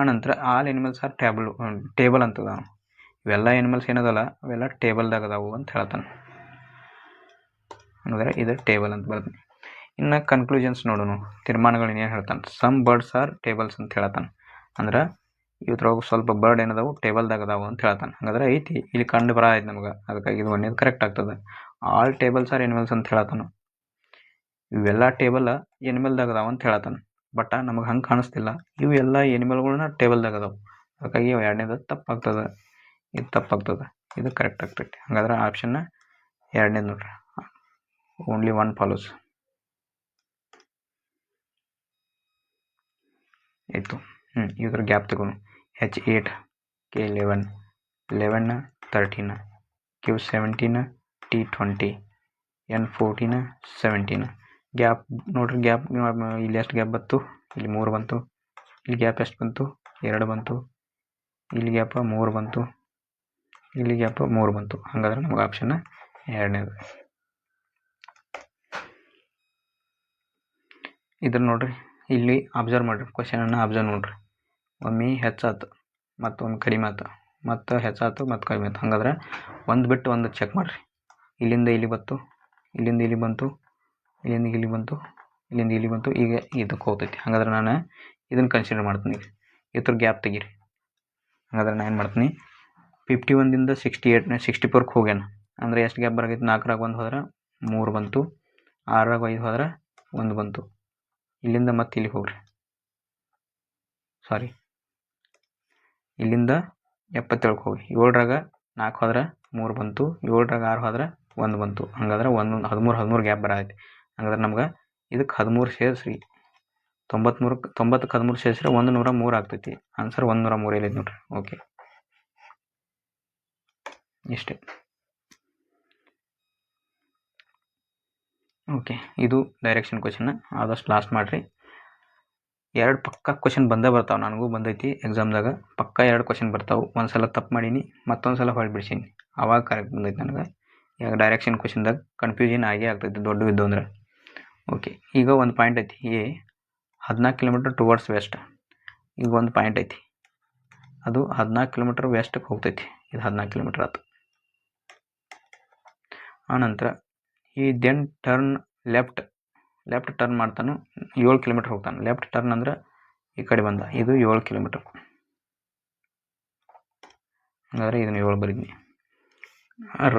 ಆನಂತರ ಆಲ್ ಎನಿಮಲ್ಸ್ ಆರ್ ಟೇಬಲ್ ಅಂತದ. ಇವೆಲ್ಲ ಎನಿಮಲ್ಸ್ ಏನದಲ್ಲ ಅವೆಲ್ಲ ಟೇಬಲ್ದಾಗ ಅದಾವು ಅಂತ ಹೇಳ್ತಾನೆ. ಅಂದರೆ ಇದು ಟೇಬಲ್ ಅಂತ ಬರ್ತೀನಿ. ಇನ್ನು ಕನ್ಕ್ಲೂಷನ್ಸ್ ನೋಡೋಣ, ತೀರ್ಮಾನಗಳನ್ನ ಏನು ಹೇಳ್ತಾನೆ. ಸಮ್ ಬರ್ಡ್ಸ್ ಆರ್ ಟೇಬಲ್ಸ್ ಅಂತ ಹೇಳ್ತಾನೆ. ಅಂದ್ರೆ ಇದ್ರೊಳಗೆ ಸ್ವಲ್ಪ ಬರ್ಡ್ ಏನದಾವು ಟೇಬಲ್ದಾಗ ಅದಾವು ಅಂತ ಹೇಳ್ತಾನೆ. ಹಾಗಾದ್ರೆ ಐತಿ, ಇಲ್ಲಿ ಕಂಡು ಬರ ಆಯ್ತು ನಮ್ಗೆ, ಅದಕ್ಕಾಗಿ ಇದು ಒಂದೇದು ಕರೆಕ್ಟ್ ಆಗ್ತದೆ. ಆಲ್ ಟೇಬಲ್ಸ್ ಆರ್ ಎನಿಮಲ್ಸ್ ಅಂತ ಹೇಳ್ತಾನೆ. ಇವೆಲ್ಲ ಟೇಬಲ್ ಎನಿಮಲ್ದಾಗ ಅದಾವ ಅಂತ ಹೇಳ್ತಾನೆ. ಬಟ್ ನಮಗೆ ಹಂಗೆ ಕಾಣಿಸ್ತಿಲ್ಲ, ಇವು ಎಲ್ಲ ಎನಿಮಲ್ಗಳನ್ನ ಟೇಬಲ್ದಾಗ ಅದಾವೆ. ಅದಕ್ಕಾಗಿ ಇವು 2ನೇದು ತಪ್ಪಾಗ್ತದೆ, ಇದು ತಪ್ಪಾಗ್ತದೆ, ಇದು ಕರೆಕ್ಟ್ ಆಗ್ತೈತಿ. ಹಾಗಾದ್ರೆ ಆಪ್ಷನ್ನ 2ನೇದು ನೋಡ್ರಿ, ಓನ್ಲಿ 1 ಫಾಲೋಸ್ ಆಯಿತು. ಇದ್ರ ಗ್ಯಾಪ್ ತಗೊಂಡು H8, K11, 11, 13, Q17, T20, N14, 17. Gap ನೋಡ್ರಿ, ಗ್ಯಾಪ್ ಇಲ್ಲಿ ಎಷ್ಟು ಗ್ಯಾಪ್ ಬಂತು, ಇಲ್ಲಿ 3 ಬಂತು. ಇಲ್ಲಿ ಗ್ಯಾಪ್ ಎಷ್ಟು ಬಂತು, 2 ಬಂತು. ಇಲ್ಲಿ ಗ್ಯಾಪ 3 ಬಂತು, ಇಲ್ಲಿ ಗ್ಯಾಪ 3 ಬಂತು. ಹಾಗಾದ್ರೆ ನಮಗೆ ಆಪ್ಷನ್ 2ನೇದು. ಇದ್ರ ನೋಡ್ರಿ, ಇಲ್ಲಿ ಅಬ್ಸರ್ವ್ ಮಾಡಿರಿ, ಕ್ವಶನನ್ನು ಅಬ್ಸರ್ವ್ ನೋಡ್ರಿ. ಒಮ್ಮೆ ಹೆಚ್ಚಾತು, ಮತ್ತೊಮ್ಮೆ ಕಡಿಮೆ ಆಯ್ತು, ಮತ್ತು ಹೆಚ್ಚಾಯ್ತು ಮತ್ತು ಕಡಿಮೆ ಆಯ್ತು. ಹಾಗಾದ್ರೆ ಒಂದು ಬಿಟ್ಟು ಒಂದು ಚೆಕ್ ಮಾಡಿರಿ. ಇಲ್ಲಿಂದ ಇಲ್ಲಿ ಬಂತು, ಇಲ್ಲಿಂದ ಇಲ್ಲಿ ಬಂತು, ಇಲ್ಲಿಂದ ಇಲ್ಲಿ ಬಂತು, ಇಲ್ಲಿಂದ ಇಲ್ಲಿ ಬಂತು, ಈಗ ಇದಕ್ಕೆ ಹೋಗ್ತೈತಿ. ಹಾಗಾದ್ರೆ ನಾನು ಇದನ್ನು ಕನ್ಸಿಡರ್ ಮಾಡ್ತೀನಿ. ಇದ್ರ ಗ್ಯಾಪ್ ತೆಗೀರಿ. ಹಾಗಾದ್ರೆ ನಾನು ಏನು ಮಾಡ್ತೀನಿ, 51ದಿಂದ 64ಕ್ಕೆ ಹೋಗ್ಯಾನ, ಅಂದರೆ ಎಷ್ಟು ಗ್ಯಾಪ್ ಬರಾಕೈತಿ? 4ರಾಗ 1 ಹೋದ್ರೆ 3 ಬಂತು, 6ರಾಗ 5 ಹೋದ್ರೆ 1 ಬಂತು. ಇಲ್ಲಿಂದ ಮತ್ತೆ ಇಲ್ಲಿಗೆ ಹೋಗ್ರಿ, ಸಾರಿ ಇಲ್ಲಿಂದ 77ಕ್ಕೆ ಹೋಗಿ, 7ರಾಗ 4 ಹೋದ್ರೆ 3 ಬಂತು, 7ರಾಗ 6 ಹೋದ್ರೆ 1 ಬಂತು. ಹಂಗಾದ್ರೆ 13 ಗ್ಯಾಪ್ ಬರತೈತಿ. ಹಂಗಾದ್ರೆ ನಮ್ಗೆ ಇದಕ್ಕೆ 13 ಸೇರಿಸ್ರಿ, 90ಕ್ಕೆ 13 ಸೇರಿಸ್ರೆ 103 ಆಗ್ತೈತಿ. ಆನ್ಸರ್ 103 ಇಲ್ಲೈತೆ ನೋಡ್ರಿ. ಓಕೆ, ಇಷ್ಟೇ. ಓಕೆ, ಇದು ಡೈರೆಕ್ಷನ್ ಕ್ವಶನ್. ಆದಷ್ಟು ಲಾಸ್ಟ್ ಮಾಡಿರಿ. 2 ಪಕ್ಕ ಕ್ವಶನ್ ಬಂದೇ ಬರ್ತಾವೆ, ನನಗೂ ಬಂದೈತಿ ಎಕ್ಸಾಮ್ದಾಗ. ಪಕ್ಕ 2 ಕ್ವಶನ್ ಬರ್ತಾವೆ. ಒಂದು ಸಲ ತಪ್ಪು ಮಾಡೀನಿ, ಮತ್ತೊಂದು ಸಲ ಹೊಳ್ಳಿ ಬಿಡ್ಸೀನಿ, ಅವಾಗ ಕರೆಕ್ಟ್ ಬಂದೈತಿ ನನಗೆ. ಈಗ ಡೈರೆಕ್ಷನ್ ಕ್ವಶನ್ದಾಗ ಕನ್ಫ್ಯೂಷನ್ ಆಗೇ ಆಗ್ತೈತಿ ದೊಡ್ಡ ಇದ್ದು ಅಂದ್ರೆ. ಓಕೆ, ಈಗ ಒಂದು ಪಾಯಿಂಟ್ ಐತಿ, 14 ಕಿಲೋಮೀಟರ್ ಟುವರ್ಡ್ಸ್ ವೆಸ್ಟ್. ಈಗ ಒಂದು ಪಾಯಿಂಟ್ ಐತಿ, ಅದು 14 ಕಿಲೋಮೀಟರ್ ವೆಸ್ಟ್ಗೆ ಹೋಗ್ತೈತಿ. ಇದು 14 ಕಿಲೋಮೀಟರ್ ಆಯ್ತು. ಆನಂತರ ಈ ದೆನ್ ಟರ್ನ್ ಲೆಫ್ಟ್ ಟರ್ನ್ ಮಾಡ್ತಾನು, 7 ಕಿಲೋಮೀಟರ್ ಹೋಗ್ತಾನೆ. ಲೆಫ್ಟ್ ಟರ್ನ್ ಅಂದ್ರೆ ಈ ಕಡೆ ಬಂದ, ಇದು 7 ಕಿಲೋಮೀಟರ್. ಹಂಗಾದ್ರೆ ಇದನ್ನು 7 ಬರೀನಿ.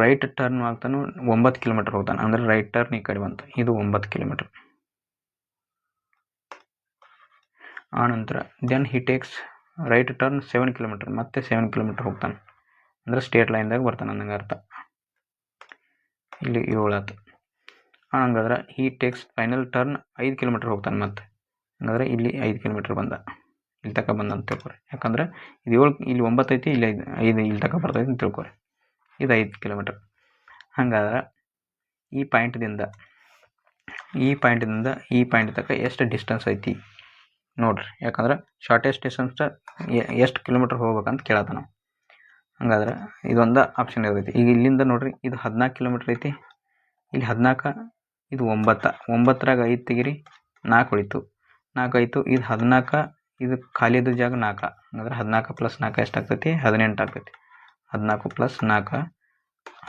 ರೈಟ್ ಟರ್ನ್ ಆಗ್ತಾನು 9 ಕಿಲೋಮೀಟರ್ ಹೋಗ್ತಾನೆ, ಅಂದ್ರೆ ರೈಟ್ ಟರ್ನ್ ಈ ಕಡೆ ಬಂತು, ಇದು 9 ಕಿಲೋಮೀಟರ್. ಆನಂತರ then he takes right turn 7 kilometre, ಮತ್ತೆ 7 ಕಿಲೋಮೀಟರ್ ಹೋಗ್ತಾನೆ, ಅಂದ್ರೆ ಸ್ಟೇಟ್ ಲೈನ್ದಾಗ ಬರ್ತಾನೆ ಅನ್ನಂಗೆ ಅರ್ಥ. ಇಲ್ಲಿ 7 ಆಯ್ತು. ಹಂಗಾದ್ರೆ ಈ ಟೇಕ್ಸ್ ಫೈನಲ್ ಟರ್ನ್ 5 ಕಿಲೋಮೀಟರ್ ಹೋಗ್ತಾನೆ ಮತ್ತೆ. ಹಂಗಾದ್ರೆ ಇಲ್ಲಿ 5 ಕಿಲೋಮೀಟರ್ ಬಂದ, ಇಲ್ಲಿ ತನಕ ಬಂದ ಅಂತ ತಿಳ್ಕೊರಿ. ಯಾಕಂದ್ರೆ ಇದು 7, ಇಲ್ಲಿ 9 ಐತಿ, ಇಲ್ಲಿ 5 ಇಲ್ಲಿ ತನಕ ಬರ್ತೈತಿ ಅಂತ ತಿಳ್ಕೊರಿ. ಇದು 5 ಕಿಲೋಮೀಟರ್. ಹಂಗಾದ್ರೆ ಈ ಪಾಯಿಂಟ್ದಿಂದ ಈ ಪಾಯಿಂಟ್ ತನಕ ಎಷ್ಟು ಡಿಸ್ಟೆನ್ಸ್ ಐತಿ ನೋಡ್ರಿ. ಯಾಕಂದ್ರೆ ಶಾರ್ಟೆಸ್ಟ್ ಡಿಸ್ಟೆನ್ಸ್ ಎಷ್ಟು ಕಿಲೋಮೀಟರ್ ಹೋಗ್ಬೇಕಂತ ಕೇಳತ್ತ ನಾವು. ಹಂಗಾದ್ರೆ ಇದೊಂದು ಆಪ್ಷನ್ ಇರ್ತೈತಿ. ಈಗ ಇಲ್ಲಿಂದ ನೋಡ್ರಿ, ಇದು 14 ಕಿಲೋಮೀಟರ್ ಐತಿ, ಇಲ್ಲಿ 14, ಇದು 9, 9ರಾಗ 5 ತೆಗಿರಿ, 4 ಉಳಿತು, 4 ಆಯಿತು. ಇದು 14, ಇದು ಖಾಲಿದು ಜಾಗ 4. ಹಂಗಾದ್ರೆ 14 + 4 ಎಷ್ಟಾಗ್ತೈತಿ? 18 ಆಗ್ತೈತಿ. 14 + 4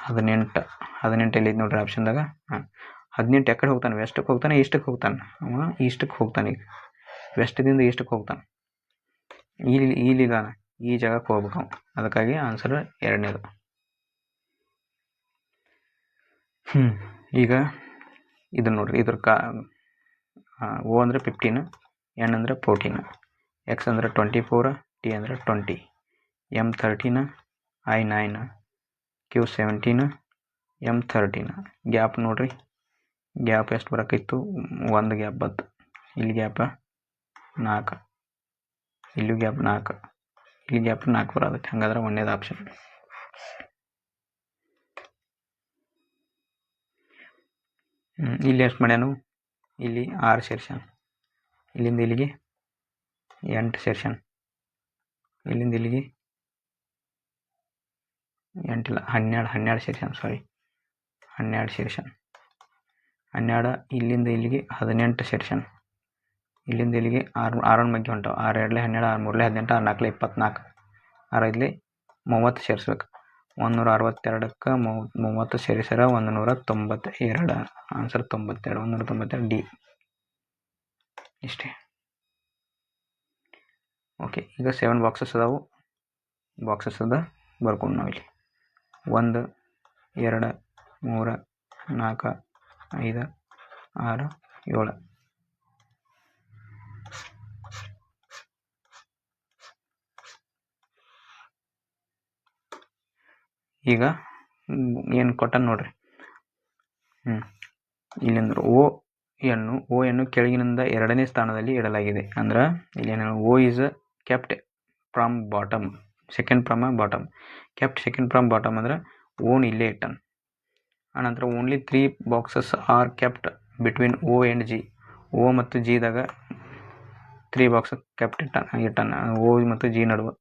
18. 18 ಎಲ್ಲಿದೆ ನೋಡ್ರಿ ಆಪ್ಷನ್ದಾಗ. 18 ಎಕಡೆ ಹೋಗ್ತಾನೆ? ವೆಸ್ಟಕ್ಕೆ ಹೋಗ್ತಾನೆ, ಈಸ್ಟಕ್ಕೆ ಹೋಗ್ತಾನೆ? ಅವ ಈಸ್ಟಕ್ಕೆ ಹೋಗ್ತಾನೆ. ಈಗ ವೆಸ್ಟದಿಂದ ಈಸ್ಟಕ್ಕೆ ಹೋಗ್ತಾನೆ. ಇಲ್ಲಿಗಾನ ಈ ಜಾಗಕ್ಕೆ ಹೋಗ್ಬೇಕು ನಾವು. ಅದಕ್ಕಾಗಿ ಆನ್ಸರ್ 2ನೇದು. ಈಗ ಇದನ್ನು ನೋಡ್ರಿ, ಇದ್ರ O ಅಂದರೆ 15, N ಅಂದರೆ 14, X ಅಂದರೆ 24, T ಅಂದರೆ 20, M 13, I 9, Q 17, M 13. Gap ನೋಡ್ರಿ, ಗ್ಯಾಪ್ ಎಷ್ಟು ಬರೋಕ್ಕಿತ್ತು? 1 ಗ್ಯಾಪ್ ಬಂತು. ಇಲ್ಲಿ ಗ್ಯಾಪ 4, ಇಲ್ಲೂ ಗ್ಯಾಪ್ 4, ಇಲ್ಲಿ ಗ್ಯಾಪ್ 4 ಬರೋದಕ್ಕೆ. ಹಂಗಾದ್ರೆ 1ನೇದು ಆಪ್ಷನ್. ಇಲ್ಲಿ ಎಷ್ಟು ಮಾಡ್ಯಾನು? ಇಲ್ಲಿ 6 ಸೇರ್ಷನ್, ಇಲ್ಲಿಂದ ಇಲ್ಲಿಗೆ 8 ಸೇರ್ಷನ್, ಇಲ್ಲಿಂದ ಇಲ್ಲಿಗೆ 8 ಇಲ್ಲ 12 ಸೇರ್ಷನ್, ಸಾರಿ 12 ಸೇರ್ಷನ್, 12 ಇಲ್ಲಿಂದ ಇಲ್ಲಿಗೆ 18 ಸೇರ್ಷನ್, ಇಲ್ಲಿಂದ ಇಲ್ಲಿಗೆ 6 ಮಧ್ಯೆ ಹೊಂಟಾವ. 6 2 12, 6 3 18, 6 4 24, 6 5 30 ಸೇರಿಸ್ಬೇಕು. 162ಕ್ಕೆ 30 ಸೇರಿಸರ 192. Answer 92, 192 D. ಇಷ್ಟೇ. ಓಕೆ, ಈಗ 7 ಬಾಕ್ಸಸ್ ಅದಾವು. ಬಾಕ್ಸಸ್ ಅದ ಬರ್ಕೊಂಡು ನಾವಿಲ್ಲಿ 1 2 3 4 5 6 7. ಈಗ ಏನು ಕೊಟ್ಟ ನೋಡ್ರಿ. ಇಲ್ಲಿಂದ ಓ ಎನ್ನು ಕೆಳಗಿನಿಂದ 2ನೇ ಸ್ಥಾನದಲ್ಲಿ ಇಡಲಾಗಿದೆ. ಅಂದ್ರೆ ಇಲ್ಲೇನು? O is kept from bottom, second from bottom. Kept second from bottom ಅಂದ್ರೆ ಓನ್ ಇಲ್ಲೇ ಇಟ್ಟಾನ. ಆನಂತರ only 3 boxes are kept between O and G. O ಮತ್ತು ಜಿದಾಗ 3 ಬಾಕ್ಸ್ ಕೆಪ್ಟ್ ಇಟ್ಟಾನ. ಓ ಮತ್ತು ಜಿ ನಡುವೆ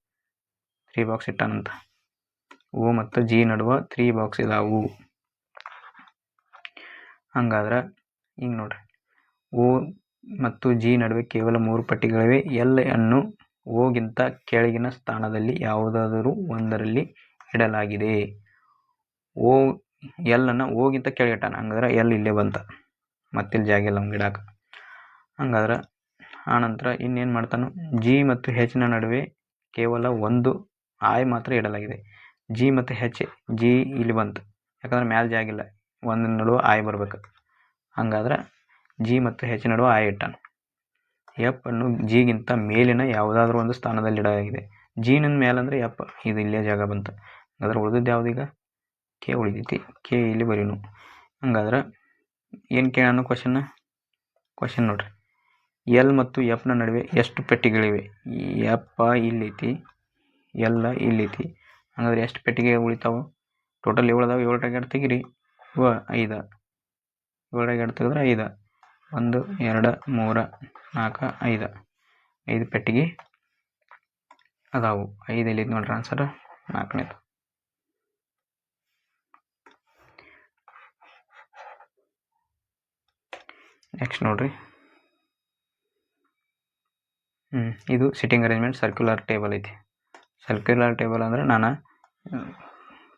3 ಬಾಕ್ಸ್ ಇಟ್ಟಾನಂತ. ಓ ಮತ್ತು ಜಿ ನಡುವೆ 3 ಬಾಕ್ಸ್ ಇದಾವು. ಹಂಗಾದ್ರೆ ಈಗ ನೋಡ್ರಿ, ಓ ಮತ್ತು ಜಿ ನಡುವೆ ಕೇವಲ 3 ಪಟ್ಟಿಗಳಿವೆ. ಎಲ್ ಅನ್ನು ಓಗಿಂತ ಕೆಳಗಿನ ಸ್ಥಾನದಲ್ಲಿ ಯಾವುದಾದರೂ ಒಂದರಲ್ಲಿ ಇಡಲಾಗಿದೆ. ಎಲ್ ಅನ್ನು ಓಗಿಂತ ಕೆಳಗಿಟ್ಟಾನ. ಹಂಗಾದ್ರೆ ಎಲ್ ಇಲ್ಲೇ ಬಂತ, ಮತ್ತಿಲ್ಲಿ ಜಾಗ ಇಲ್ಲ ಅವ್ನಿಗೆ ಇಡಾಕ. ಹಂಗಾದ್ರೆ ಆನಂತರ ಇನ್ನೇನು ಮಾಡ್ತಾನು? ಜಿ ಮತ್ತು ಹೆಚ್ನ ನಡುವೆ ಕೇವಲ ಒಂದು ಆಯ್ ಮಾತ್ರ ಇಡಲಾಗಿದೆ. ಜಿ ಮತ್ತು ಹೆಚ್, ಜಿ ಇಲ್ಲಿ ಬಂತು, ಯಾಕಂದ್ರೆ ಮ್ಯಾಲೆ ಜಾಗಿಲ್ಲ, ಒಂದು ನಡುವೆ ಆಯ್ ಬರ್ಬೇಕು. ಹಂಗಾದ್ರೆ ಜಿ ಮತ್ತು ಹೆಚ್ ನಡುವೆ ಆಯ್ ಇಟ್ಟಾನ. ಎಫ್ ಅನ್ನು ಜಿಗಿಂತ ಮೇಲಿನ ಯಾವುದಾದ್ರೂ ಒಂದು ಸ್ಥಾನದಲ್ಲಿ ಇಡಲಾಗಿದೆ. ಜಿನಿಂದ ಮೇಲಂದ್ರೆ ಎಫ್, ಇದು ಇಲ್ಲೇ ಜಾಗ ಬಂತು. ಹಾಗಾದ್ರೆ ಉಳಿದದ್ದು ಯಾವುದೀಗ? ಕೆ ಉಳಿದೈತಿ. ಕೆ ಇಲ್ಲಿ ಬರೀನು. ಹಂಗಾದ್ರೆ ಏನು ಕೇಳೋಣ ಕ್ವಶನ್ ನೋಡ್ರಿ, ಎಲ್ ಮತ್ತು ಎಫ್ನ ನಡುವೆ ಎಷ್ಟು ಪೆಟ್ಟಿಗೆಗಳಿವೆ? F ಇಲ್ಲೈತಿ, L ಇಲ್ಲೈತಿ. ಹಂಗಾದ್ರೆ ಎಷ್ಟು ಪೆಟ್ಟಿಗೆ ಉಳಿತಾವು? ಟೋಟಲ್ 7 ಅದಾವೆ. 7 ಎರಡು ತೆಗಿರಿ, 5. 7 ಎರಡು ತೆಗೆದ್ರೆ 5. 1 2 3 4 5. 5 ಪೆಟ್ಟಿಗೆ ಅದಾವು. 5 ಎಲ್ಲಿ ನೋಡ್ರಿ ಆನ್ಸರ್? 4ನೇದು. ನೆಕ್ಸ್ಟ್ ನೋಡ್ರಿ, ಇದು ಸಿಟ್ಟಿಂಗ್ ಅರೇಂಜ್ಮೆಂಟ್ ಸರ್ಕ್ಯುಲರ್ ಟೇಬಲ್ ಐತಿ. ಸರ್ಕ್ಯುಲರ್ ಟೇಬಲ್ ಅಂದ್ರೆ ನಾನು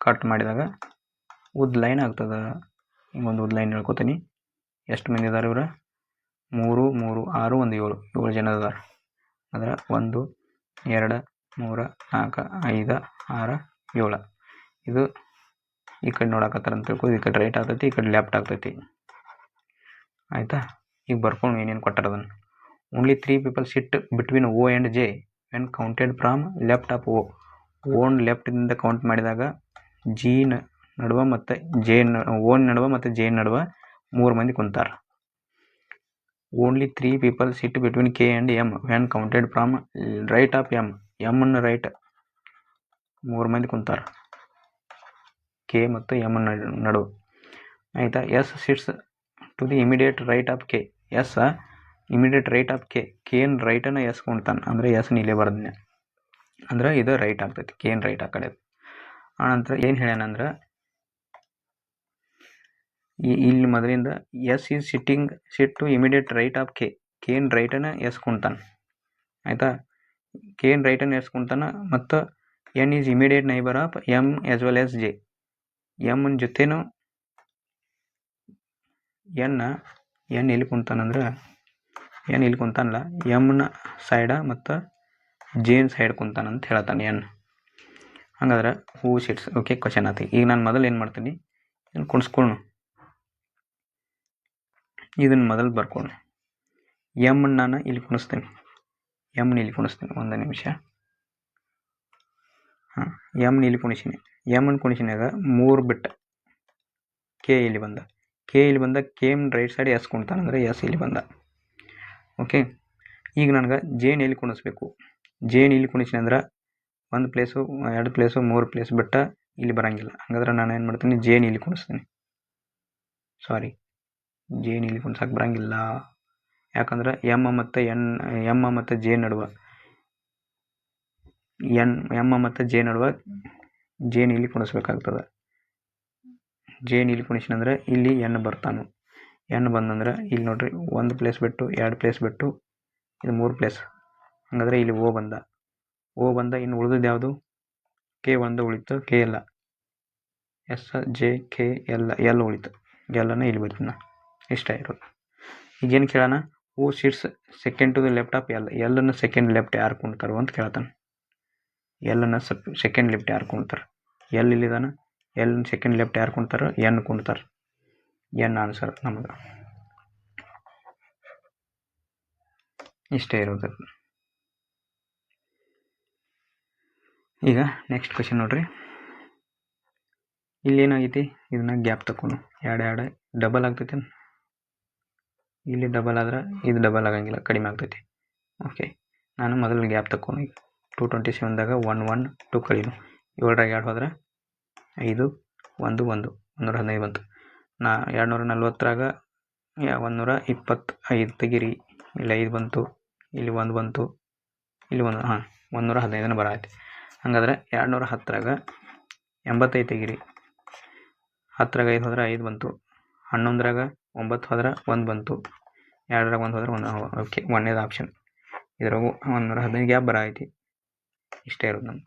ಕಟ್ ಮಾಡಿದಾಗ ಉದ್ದ ಲೈನ್ ಆಗ್ತದೆ. ಹಿಂಗೊಂದು ಉದ್ದ ಲೈನ್ ಹೇಳ್ಕೊತೀನಿ. ಎಷ್ಟು ಮಂದಿ ಇದಾರೆ ಇವ್ರು? 3 3 6 1 7 7 ಜನ ಇದಾರೆ. ಅಂದ್ರೆ 1 2 3 4 5 6 7. ಇದು ಈ ಕಡೆ ನೋಡಕತ್ತಾರ ಅಂತ ತಿಳ್ಕೊ. ಈ ಕಡೆ ರೈಟ್ ಆಗ್ತೈತಿ, ಈ ಕಡೆ ಲೆಫ್ಟ್ ಆಗ್ತೈತಿ. ಆಯಿತಾ? ಈಗ ಬರ್ಕೊಂಡು ಏನೇನು ಕೊಟ್ಟಾರ ಅದನ್ನು. Only 3 people sit between O and J when counted from left of O. ಓನ್ ಲೆಫ್ಟಿಂದ ಕೌಂಟ್ ಮಾಡಿದಾಗ ಜಿ ನಡುವೆ ಮತ್ತು ಓನ್ ನಡುವೆ ಮತ್ತು ಜೆ ನಡುವೆ 3 ಮಂದಿ ಕುಂತಾರ. Only 3 people sit between K and M when counted from right of M. ಎಮ್ನ ರೈಟ್ 3 ಮಂದಿ ಕುಂತಾರ, ಕೆ ಮತ್ತು ಎಮ್ ನಡುವೆ. ಆಯಿತಾ? S sits to the immediate right of K. S immediate right of K. ಕೇನ್ ರೈಟನ್ನು ಎಸ್ ಕುಣ್ತಾನೆ, ಅಂದರೆ ಎಸ್ ನೀಲೇ ಬರ್ದನೆ, ಅಂದ್ರೆ ಇದು ರೈಟ್ ಆಗ್ತೈತಿ. ಕೇನ್ ರೈಟ್ ಆ ಕಡೆ. ಆನಂತರ ಏನು ಹೇಳ್ಯಾನಂದ್ರೆ, ಇಲ್ಲಿ ಮೊದಲಿಂದ S is sit to immediate right of K. ಕೇನ್ ರೈಟನ್ನು ಎಸ್ ಕುಣ್ತಾನೆ. ಆಯಿತಾ? ಕೇನ್ ರೈಟನ್ನು ಎಸ್ ಕುಣ್ತಾನೆ. ಮತ್ತು N is immediate neighbour of M as well as J. ಎಮ್ನ ಜೊತೆನೂ ಎನ್ ಎಲ್ಲಿ ಕುಂತಾನಂದ್ರೆ, ಎನ್ ಇಲ್ಲಿ ಕುಂತಾನಲ್ಲ, ಎಮ್ನ ಸೈಡ ಮತ್ತು ಜೇನ್ ಸೈಡ್ ಕುಂತಾನಂತ ಹೇಳ್ತಾನೆ ಎನ್. ಹಂಗಾದ್ರೆ ಹೂ ಸಿಟ್ಸ್. ಓಕೆ, ಕ್ವಶನ್ ಆತಿ. ಈಗ ನಾನು ಮೊದಲು ಏನು ಮಾಡ್ತೀನಿ, ಇದನ್ನು ಕುಣಿಸ್ಕೊಳ್ಳು. ಇದನ್ನು ಮೊದಲು ಬರ್ಕೊಂಡು ಎಮ್ನ ನಾನು ಇಲ್ಲಿ ಕುಣಿಸ್ತೀನಿ. ಎಮ್ನ ಇಲ್ಲಿ ಕುಣಿಸ್ತೀನಿ. ಒಂದು ನಿಮಿಷ. ಎಮ್ನ ಇಲ್ಲಿ ಕುಣಿಸಿನಿ. ಎಮ್ನ ಕುಣಿಸಿನಾಗ 3 ಬಿಟ್ಟು ಕೆ ಇಲ್ಲಿ ಬಂದ. ಕೇಮ್ ರೈಟ್ ಸೈಡ್ ಎಸ್ ಕುಣ್ತಾನಂದ್ರೆ ಎಸ್ ಇಲ್ಲಿ ಬಂದ. ಓಕೆ, ಈಗ ನನಗೆ ಜೇನ್ ಎಲ್ಲಿ ಕುಣಿಸ್ಬೇಕು? ಜೇನ್ ಇಲ್ಲಿ ಕುಣಿಸಿನ ಅಂದ್ರೆ 1 ಪ್ಲೇಸು 2 ಪ್ಲೇಸು 3 ಪ್ಲೇಸ್ ಬಿಟ್ಟು ಇಲ್ಲಿ ಬರೋಂಗಿಲ್ಲ. ಹಾಗಾದ್ರೆ ನಾನು ಏನು ಮಾಡ್ತೀನಿ, ಜೇನ್ ಇಲ್ಲಿ ಕುಣಿಸ್ತೀನಿ. ಜೇನ್ ಇಲ್ಲಿ ಕುಣ್ಸಕ್ಕೆ ಬರೋಂಗಿಲ್ಲ. ಯಾಕಂದ್ರೆ ಎಮ್ ಮತ್ತು ಜೆ ನಡುವೆ ಜೇನ್ ಇಲ್ಲಿ ಕುಣಿಸ್ಬೇಕಾಗ್ತದೆ. ಜೇನ್ ಇಲ್ಲಿ ಕುಣಿಸಿನಂದ್ರೆ ಇಲ್ಲಿ ಎನ್ ಬರ್ತಾನು. ಎನ್ ಬಂದಂದ್ರೆ ಇಲ್ಲಿ ನೋಡ್ರಿ, 1 ಪ್ಲೇಸ್ ಬಿಟ್ಟು 2 ಪ್ಲೇಸ್ ಬಿಟ್ಟು ಇದು 3 ಪ್ಲೇಸ್. ಹಾಗಾದ್ರೆ ಇಲ್ಲಿ ಓ ಬಂದ. ಇನ್ನು ಉಳಿದದ್ದು ಯಾವುದು? ಕೆ ಒಂದು ಉಳಿತು, ಕೆ ಎಲ್ಲ. ಎಸ್ ಜೆ ಕೆ ಎಲ್ ಉಳಿತು. ಎಲ್ಲನ ಇಲ್ಲಿ ಬರ್ತೀನಿ. ಇಷ್ಟ ಇರೋದು. ಈಗೇನು ಕೇಳೋಣ, who sits second to the left of L. ಎಲ್ಲನ್ನು ಸೆಕೆಂಡ್ ಲೆಫ್ಟ್ ಯಾರು ಕುಣ್ತಾರೋ ಅಂತ ಕೇಳ್ತಾನೆ. ಎಲ್ಲನ್ನು ಸೆಕೆಂಡ್ ಲೆಫ್ಟ್ ಯಾರು ಕುಣ್ತಾರೆ? ಎಲ್ ಇಲ್ಲಿದಾನ. ಎಲ್ ಸೆಕೆಂಡ್ ಲೆಫ್ಟ್ ಯಾರು ಕುಣ್ತಾರೋ? ಎನ್ ಕುಣ್ತಾರೆ. ಎನ್ ಆನ್ಸರ್ ನಮಗೆ. ಇಷ್ಟೇ ಇರೋದು. ಈಗ ನೆಕ್ಸ್ಟ್ ಕ್ವಶನ್ ನೋಡ್ರಿ. ಇಲ್ಲೇನಾಗೈತಿ, ಇದನ್ನ ಗ್ಯಾಪ್ ತಕೊಂಡು 2 ಡಬಲ್ ಆಗ್ತೈತಿ. ಇಲ್ಲಿ ಡಬಲ್ ಆದ್ರೆ ಇದು ಡಬಲ್ ಆಗಂಗಿಲ್ಲ, ಕಡಿಮೆ ಆಗ್ತೈತಿ. ಓಕೆ, ನಾನು ಮೊದಲು ಗ್ಯಾಪ್ ತಕೊಂಡು ಈಗ 227ದಾಗ 1 1 2 ಕಳೀನು. 7ರಾಗ 2 ಹೋದ್ರೆ 5 1 1 115 ಬಂತು. 240ರಾಗ 125 ತೆಗಿರಿ. ಇಲ್ಲಿ 5 ಬಂತು, ಇಲ್ಲಿ 1 ಬಂತು, ಇಲ್ಲಿ 115 ಬರೈತಿ. ಹಂಗಾದ್ರೆ 210ರಾಗ 85 ತೆಗಿರಿ. 10ರಾಗ 5 ಹೋದ್ರೆ 5 ಬಂತು. 11ರಾಗ 9 ಹೋದ್ರೆ 1 ಬಂತು. 2ರಾಗ 1 ಹೋದ್ರೆ 1. ಓಕೆ, 1ನೇದು ಆಪ್ಷನ್. ಇದ್ರಾಗೂ 115 ಗ್ಯಾಪ್ ಬರೈತಿ. ಇಷ್ಟೇ ಇರೋದು ನಮ್ಗೆ.